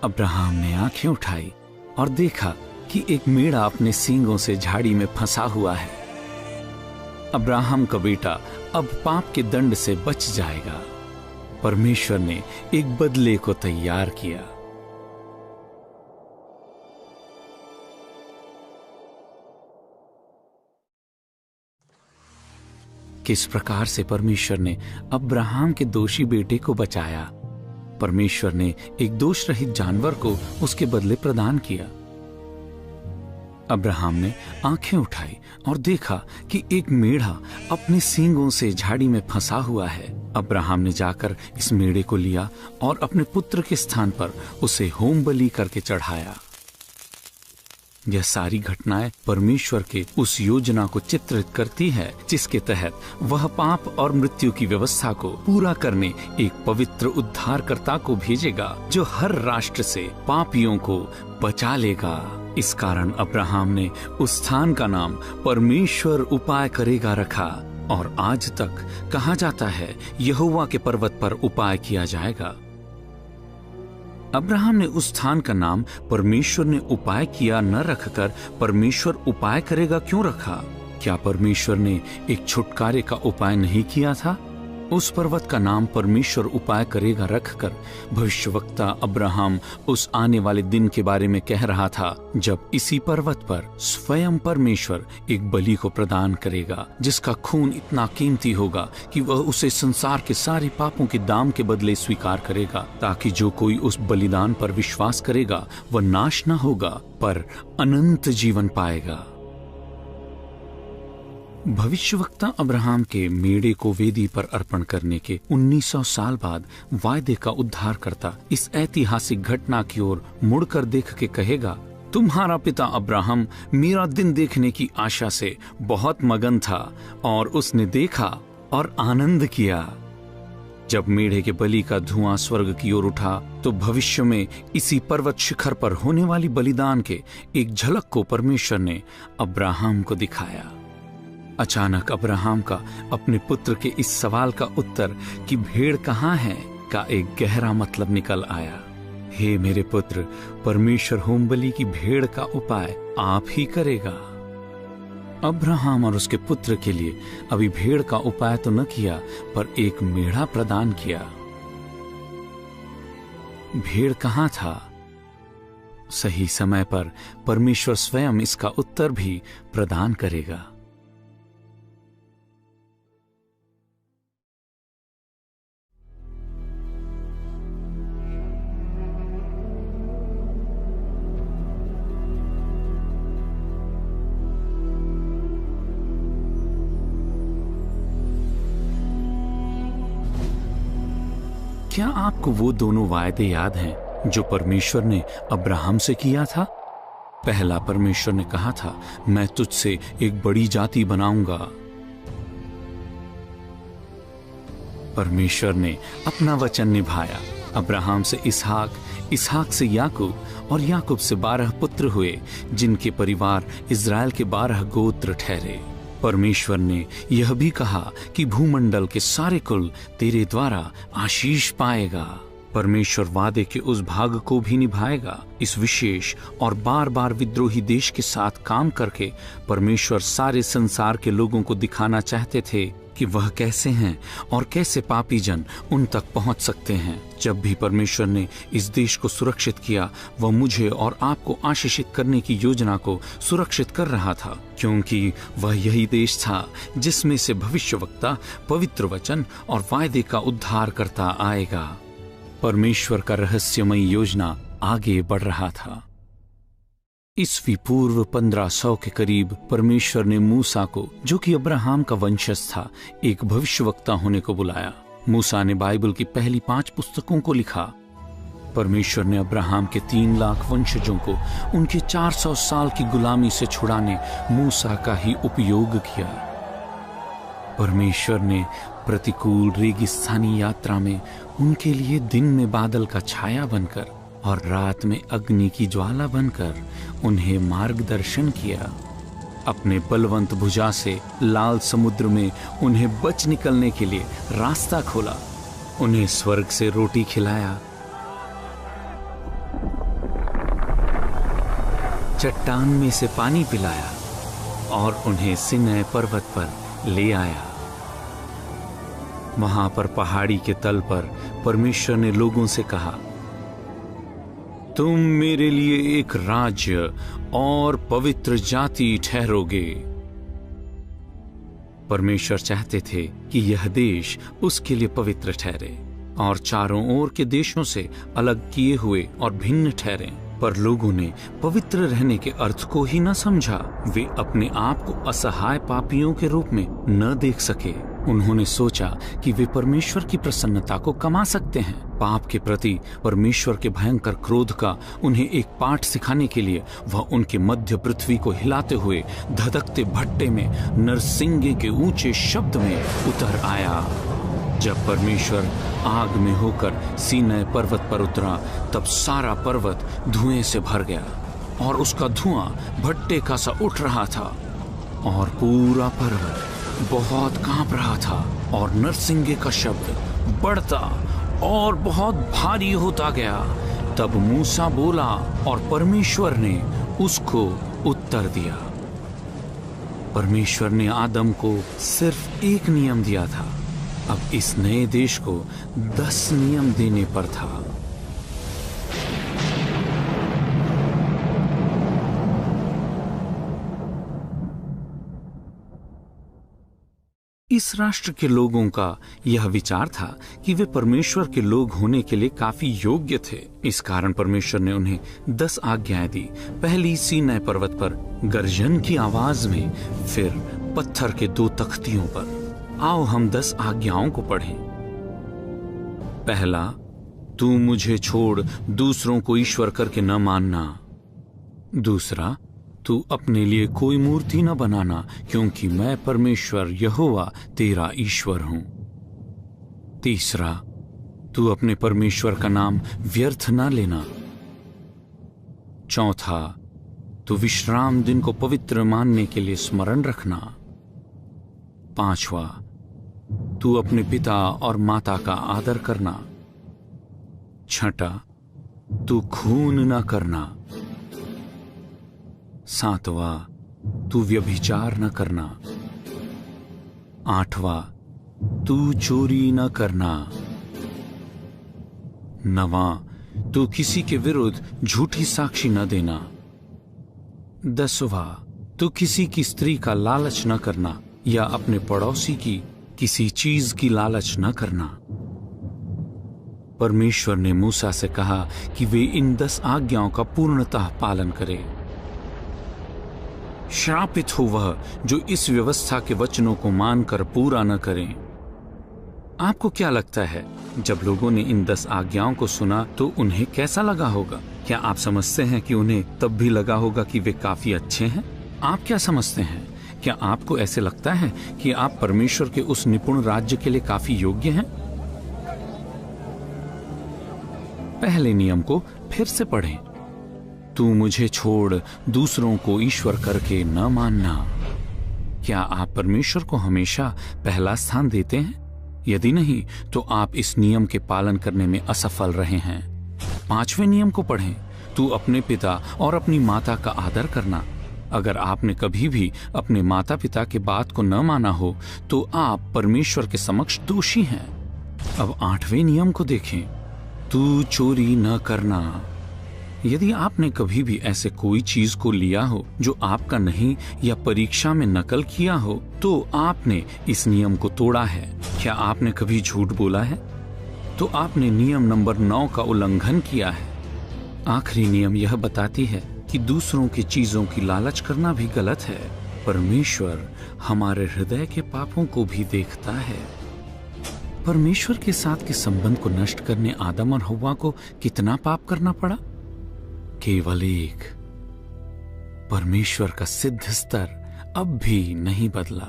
अब्राहम ने आंखें उठाई और देखा कि एक मेढ़ा अपने सींगों से झाड़ी में फंसा हुआ है। अब्राहम का बेटा अब पाप के दंड से बच जाएगा। परमेश्वर ने एक बदले को तैयार किया। किस प्रकार से परमेश्वर ने अब्राहम के दोषी बेटे को बचाया। परमेश्वर ने एक दोष रहित जानवर को उसके बदले प्रदान किया। अब्राहम ने आंखें उठाई और देखा कि एक मेढ़ा अपने सींगों से झाड़ी में फंसा हुआ है। अब्राहम ने जाकर इस मेढ़े को लिया और अपने पुत्र के स्थान पर उसे होम बलि करके चढ़ाया। यह सारी घटनाएं परमेश्वर के उस योजना को चित्रित करती है जिसके तहत वह पाप और मृत्यु की व्यवस्था को पूरा करने एक पवित्र उद्धारकर्ता को भेजेगा जो हर राष्ट्र से पापियों को बचा लेगा। इस कारण अब्राहम ने उस स्थान का नाम परमेश्वर उपाय करेगा रखा और आज तक कहा जाता है यहोवा के पर्वत पर उपाय किया जाएगा। अब्राहम ने उस स्थान का नाम परमेश्वर ने उपाय किया न रखकर परमेश्वर उपाय करेगा क्यों रखा? क्या परमेश्वर ने एक छुटकारे का उपाय नहीं किया था? उस पर्वत का नाम परमेश्वर उपाय करेगा रखकर भविष्यवक्ता अब्राहम उस आने वाले दिन के बारे में कह रहा था जब इसी पर्वत पर स्वयं परमेश्वर एक बलि को प्रदान करेगा जिसका खून इतना कीमती होगा कि वह उसे संसार के सारे पापों के दाम के बदले स्वीकार करेगा, ताकि जो कोई उस बलिदान पर विश्वास करेगा वह नाश न होगा पर अनंत जीवन पाएगा। भविष्यवक्ता अब्राहम के मेढ़े को वेदी पर अर्पण करने के 1900 साल बाद वायदे का उद्धारकर्ता इस ऐतिहासिक घटना की ओर मुड़कर देख के कहेगा, तुम्हारा पिता अब्राहम मेरा दिन देखने की आशा से बहुत मगन था और उसने देखा और आनंद किया। जब मेढ़े के बलि का धुआं स्वर्ग की ओर उठा तो भविष्य में इसी पर्वत शिखर पर होने वाली बलिदान के एक झलक को परमेश्वर ने अब्राहम को दिखाया। अचानक अब्राहम का अपने पुत्र के इस सवाल का उत्तर कि भेड़ कहाँ है का एक गहरा मतलब निकल आया। हे मेरे पुत्र, परमेश्वर होम बलि की भेड़ का उपाय आप ही करेगा। अब्राहम और उसके पुत्र के लिए अभी भेड़ का उपाय तो न किया पर एक मेढ़ा प्रदान किया। भेड़ कहाँ था? सही समय पर परमेश्वर स्वयं इसका उत्तर भी प्रदान करेगा। क्या आपको वो दोनों वायदे याद हैं जो परमेश्वर ने अब्राहम से किया था? पहला, परमेश्वर ने कहा था, मैं तुझसे एक बड़ी जाति बनाऊंगा। परमेश्वर ने अपना वचन निभाया। अब्राहम से इसहाक, इसहाक से याकूब और याकूब से 12 पुत्र हुए जिनके परिवार इज़राइल के 12 गोत्र ठहरे। परमेश्वर ने यह भी कहा कि भूमंडल के सारे कुल तेरे द्वारा आशीष पाएगा। परमेश्वर वादे के उस भाग को भी निभाएगा। इस विशेष और बार बार विद्रोही देश के साथ काम करके परमेश्वर सारे संसार के लोगों को दिखाना चाहते थे कि वह कैसे हैं और कैसे पापी जन उन तक पहुंच सकते हैं। जब भी परमेश्वर ने इस देश को सुरक्षित किया, वह मुझे और आपको आशीषित करने की योजना को सुरक्षित कर रहा था, क्योंकि वह यही देश था जिसमें से भविष्यवक्ता, पवित्र वचन और वायदे का उद्धार करता आएगा। परमेश्वर का रहस्यमय योजना आगे बढ़ रहा था। ईस्वी पूर्व 1500 के करीब परमेश्वर ने मूसा को, जो कि अब्राहम का वंशज था, एक भविष्यवक्ता होने को बुलाया। मूसा ने बाइबल की पहली 5 पुस्तकों को लिखा। परमेश्वर ने अब्राहम के 3 लाख वंशजों को उनके 400 साल की गुलामी से छुड़ाने मूसा का ही उपयोग किया। परमेश्वर ने प्रतिकूल रेगिस्तानी यात्रा में उनके लिए दिन में बादल का छाया बनकर और रात में अग्नि की ज्वाला बनकर उन्हें मार्गदर्शन किया। अपने बलवंत भुजा से लाल समुद्र में उन्हें बच निकलने के लिए रास्ता खोला। उन्हें स्वर्ग से रोटी खिलाया, चट्टान में से पानी पिलाया और उन्हें सीनै पर्वत पर ले आया। वहां पर पहाड़ी के तल पर परमेश्वर ने लोगों से कहा, तुम मेरे लिए एक राज्य और पवित्र जाति ठहरोगे। परमेश्वर चाहते थे कि यह देश उसके लिए पवित्र ठहरे और चारों ओर के देशों से अलग किए हुए और भिन्न ठहरे। पर लोगों ने पवित्र रहने के अर्थ को ही न समझा। वे अपने आप को असहाय पापियों के रूप में न देख सके। उन्होंने सोचा कि वे परमेश्वर की प्रसन्नता को कमा सकते हैं। पाप के प्रति परमेश्वर के भयंकर क्रोध का उन्हें एक पाठ सिखाने के लिए वह उनके मध्य पृथ्वी को हिलाते हुए धधकते भट्टे में नरसिंगे के ऊंचे शब्द में उतर आया। जब परमेश्वर आग में होकर सीनै पर्वत पर उतरा, तब सारा पर्वत धुएं से भर गया और उसका धुआं भट्टे का सा उठ रहा था और पूरा पर्वत बहुत कांप रहा था और नरसिंगे का शब्द बढ़ता और बहुत भारी होता गया। तब मूसा बोला और परमेश्वर ने उसको उत्तर दिया। परमेश्वर ने आदम को सिर्फ एक नियम दिया था, अब इस नए देश को 10 नियम देने पर था। इस राष्ट्र के लोगों का यह विचार था कि वे परमेश्वर के लोग होने के लिए काफी योग्य थे। इस कारण परमेश्वर ने उन्हें 10 आज्ञाएं दी। पहली सीनै पर्वत पर गर्जन की आवाज में, फिर पत्थर के 2 तख्तियों पर। आओ हम 10 आज्ञाओं को पढ़ें। पहला, तू मुझे छोड़ दूसरों को ईश्वर करके न मानना। दूसरा, तू अपने लिए कोई मूर्ति न बनाना, क्योंकि मैं परमेश्वर यहोवा तेरा ईश्वर हूं। तीसरा, तू अपने परमेश्वर का नाम व्यर्थ न लेना। चौथा, तू विश्राम दिन को पवित्र मानने के लिए स्मरण रखना। पांचवा, तू अपने पिता और माता का आदर करना। छठा, तू खून न करना। सातवां, तू व्यभिचार न करना। आठवां, तू चोरी न करना। नवां, तू किसी के विरुद्ध झूठी साक्षी न देना। 10वां, तू किसी की स्त्री का लालच न करना या अपने पड़ोसी की किसी चीज की लालच न करना। परमेश्वर ने मूसा से कहा कि वे इन 10 आज्ञाओं का पूर्णतः पालन करें। श्रापित हो वह जो इस व्यवस्था के वचनों को मानकर पूरा न करें। आपको क्या लगता है, जब लोगों ने इन 10 आज्ञाओं को सुना तो उन्हें कैसा लगा होगा? क्या आप समझते हैं कि उन्हें तब भी लगा होगा कि वे काफी अच्छे हैं? आप क्या समझते हैं? क्या आपको ऐसे लगता है कि आप परमेश्वर के उस निपुण राज्य के लिए काफी योग्य हैं? पहले नियम को फिर से पढ़ें। तू मुझे छोड़ दूसरों को ईश्वर करके न मानना। क्या आप परमेश्वर को हमेशा पहला स्थान देते हैं? यदि नहीं तो आप इस नियम के पालन करने में असफल रहे हैं। 5वें नियम को पढ़ें। तू अपने पिता और अपनी माता का आदर करना। अगर आपने कभी भी अपने माता पिता के बात को न माना हो तो आप परमेश्वर के समक्ष दोषी हैं। अब 8वें नियम को देखें। तू चोरी न करना। यदि आपने कभी भी ऐसे कोई चीज को लिया हो जो आपका नहीं या परीक्षा में नकल किया हो तो आपने इस नियम को तोड़ा है। क्या आपने कभी झूठ बोला है तो आपने नियम नंबर 9 का उल्लंघन किया है। आखिरी नियम यह बताती है कि दूसरों की चीजों की लालच करना भी गलत है। परमेश्वर हमारे हृदय के पापों को भी देखता है। परमेश्वर के साथ के संबंध को नष्ट करने आदम और हव्वा को कितना पाप करना पड़ा? केवल एक। परमेश्वर का सिद्ध स्तर अब भी नहीं बदला।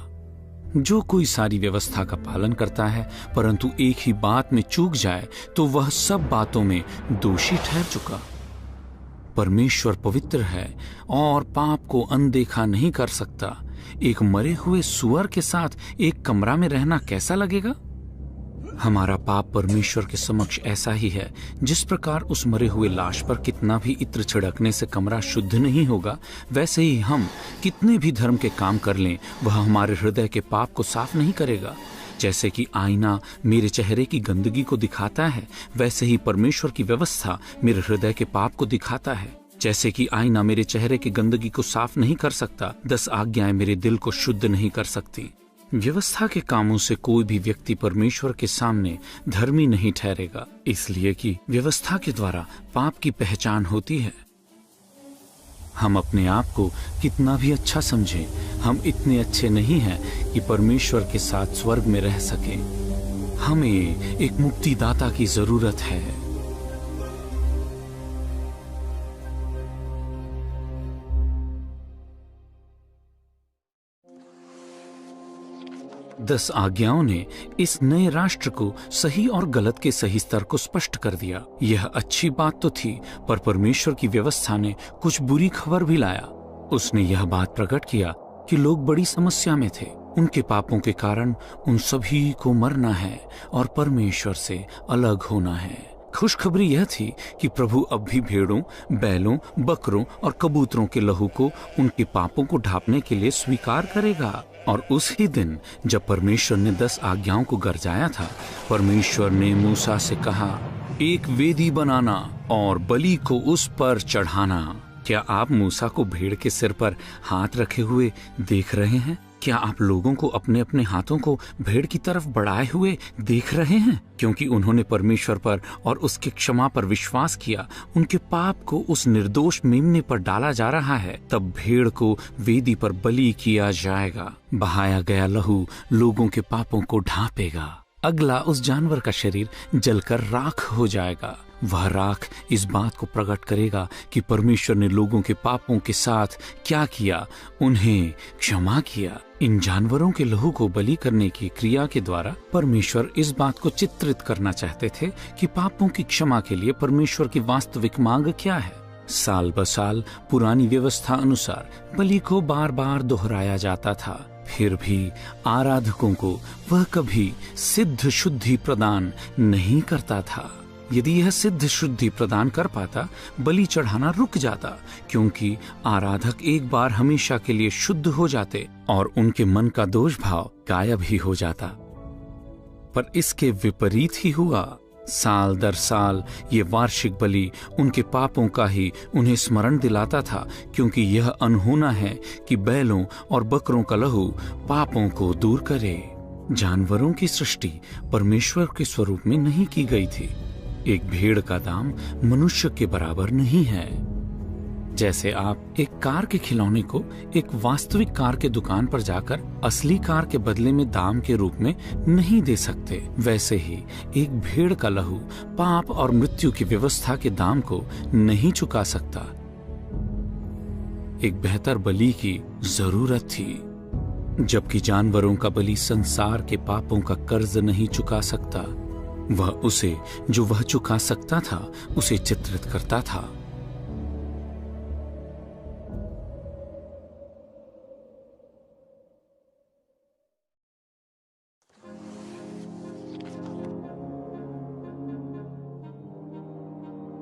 जो कोई सारी व्यवस्था का पालन करता है परंतु एक ही बात में चूक जाए तो वह सब बातों में दोषी ठहर चुका। परमेश्वर पवित्र है और पाप को अनदेखा नहीं कर सकता। एक मरे हुए सुअर के साथ एक कमरा में रहना कैसा लगेगा? हमारा पाप परमेश्वर के समक्ष ऐसा ही है। जिस प्रकार उस मरे हुए लाश पर कितना भी इत्र छिड़कने से कमरा शुद्ध नहीं होगा, वैसे ही हम कितने भी धर्म के काम कर लें, वह हमारे हृदय के पाप को साफ नहीं करेगा। जैसे कि आईना मेरे चेहरे की गंदगी को दिखाता है, वैसे ही परमेश्वर की व्यवस्था मेरे हृदय के पाप को दिखाता है। जैसे कि आईना मेरे चेहरे की गंदगी को साफ नहीं कर सकता, 10 आज्ञाएं मेरे दिल को शुद्ध नहीं कर सकती। व्यवस्था के कामों से कोई भी व्यक्ति परमेश्वर के सामने धर्मी नहीं ठहरेगा, इसलिए कि व्यवस्था के द्वारा पाप की पहचान होती है। हम अपने आप को कितना भी अच्छा समझें, हम इतने अच्छे नहीं हैं कि परमेश्वर के साथ स्वर्ग में रह सकें। हमें एक मुक्तिदाता की जरूरत है। 10 आज्ञाओं ने इस नए राष्ट्र को सही और गलत के सही स्तर को स्पष्ट कर दिया। यह अच्छी बात तो थी, पर परमेश्वर की व्यवस्था ने कुछ बुरी खबर भी लाया। उसने यह बात प्रकट किया कि लोग बड़ी समस्या में थे। उनके पापों के कारण उन सभी को मरना है और परमेश्वर से अलग होना है। खुशखबरी यह थी कि प्रभु अब भी भेड़ों, बैलों, बकरों और कबूतरों के लहू को उनके पापों को ढांपने के लिए स्वीकार करेगा। और उसी दिन जब परमेश्वर ने 10 आज्ञाओं को गरजाया था, परमेश्वर ने मूसा से कहा, एक वेदी बनाना और बलि को उस पर चढ़ाना। क्या आप मूसा को भेड़ के सिर पर हाथ रखे हुए देख रहे हैं? क्या आप लोगों को अपने अपने हाथों को भेड़ की तरफ बढ़ाए हुए देख रहे हैं? क्योंकि उन्होंने परमेश्वर पर और उसके क्षमा पर विश्वास किया, उनके पाप को उस निर्दोष मेमने पर डाला जा रहा है। तब भेड़ को वेदी पर बलि किया जाएगा। बहाया गया लहू लोगों के पापों को ढांपेगा। अगला उस जानवर का शरीर जलकर राख हो जाएगा। वह राख इस बात को प्रकट करेगा कि परमेश्वर ने लोगों के पापों के साथ क्या किया, उन्हें क्षमा किया। इन जानवरों के लहू को बलि करने की क्रिया के द्वारा परमेश्वर इस बात को चित्रित करना चाहते थे कि पापों की क्षमा के लिए परमेश्वर की वास्तविक मांग क्या है। साल ब साल पुरानी व्यवस्था अनुसार बलि को बार बार दोहराया जाता था, फिर भी आराधकों को वह कभी सिद्ध शुद्धि प्रदान नहीं करता था। यदि यह सिद्ध शुद्धि प्रदान कर पाता, बलि चढ़ाना रुक जाता, क्योंकि आराधक एक बार हमेशा के लिए शुद्ध हो जाते और उनके मन का दोष भाव गायब ही हो जाता। पर इसके विपरीत ही हुआ। साल दर साल ये वार्षिक बलि उनके पापों का ही उन्हें स्मरण दिलाता था, क्योंकि यह अनहोना है कि बैलों और बकरों का लहू पापों को दूर करे। जानवरों की सृष्टि परमेश्वर के स्वरूप में नहीं की गई थी। एक भेड़ का दाम मनुष्य के बराबर नहीं है। जैसे आप एक कार के खिलौने को एक वास्तविक कार के दुकान पर जाकर असली कार के बदले में दाम के रूप में नहीं दे सकते, वैसे ही एक भेड़ का लहू पाप और मृत्यु की व्यवस्था के दाम को नहीं चुका सकता। एक बेहतर बलि की जरूरत थी, जबकि जानवरों का बलि संसार के पापों का कर्ज नहीं चुका सकता। वह उसे जो वह चुका सकता था उसे चित्रित करता था।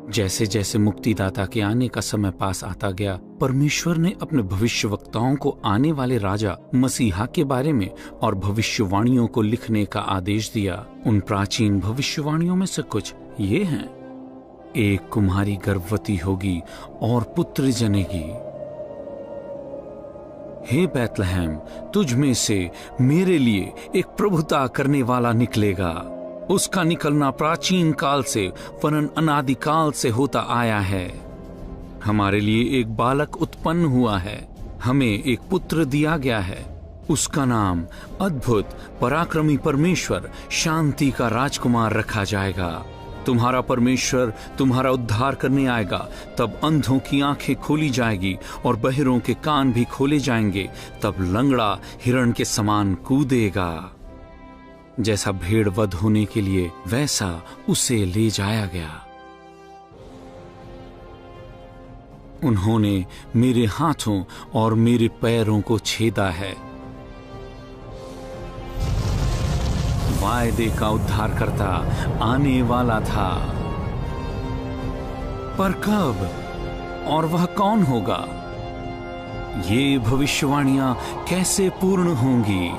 जैसे जैसे मुक्तिदाता के आने का समय पास आता गया, परमेश्वर ने अपने भविष्यवक्ताओं को आने वाले राजा मसीहा के बारे में और भविष्यवाणियों को लिखने का आदेश दिया। उन प्राचीन भविष्यवाणियों में से कुछ ये हैं। एक कुमारी गर्भवती होगी और पुत्र जनेगी। हे बैतलहम, तुझ में से मेरे लिए एक प्रभुता करने वाला निकलेगा। उसका निकलना प्राचीन काल से वरन अनादिकाल से होता आया है। हमारे लिए एक बालक उत्पन्न हुआ है, हमें एक पुत्र दिया गया है। उसका नाम अद्भुत, पराक्रमी परमेश्वर, शांति का राजकुमार रखा जाएगा। तुम्हारा परमेश्वर तुम्हारा उद्धार करने आएगा। तब अंधों की आंखें खोली जाएगी और बहिरों के कान भी खोले जाएंगे। तब लंगड़ा हिरण के समान कूदेगा। जैसा भेड़ वध होने के लिए, वैसा उसे ले जाया गया। उन्होंने मेरे हाथों और मेरे पैरों को छेदा है। वायदे का उद्धारकर्ता आने वाला था। पर कब और वह कौन होगा? ये भविष्यवाणियां कैसे पूर्ण होंगी?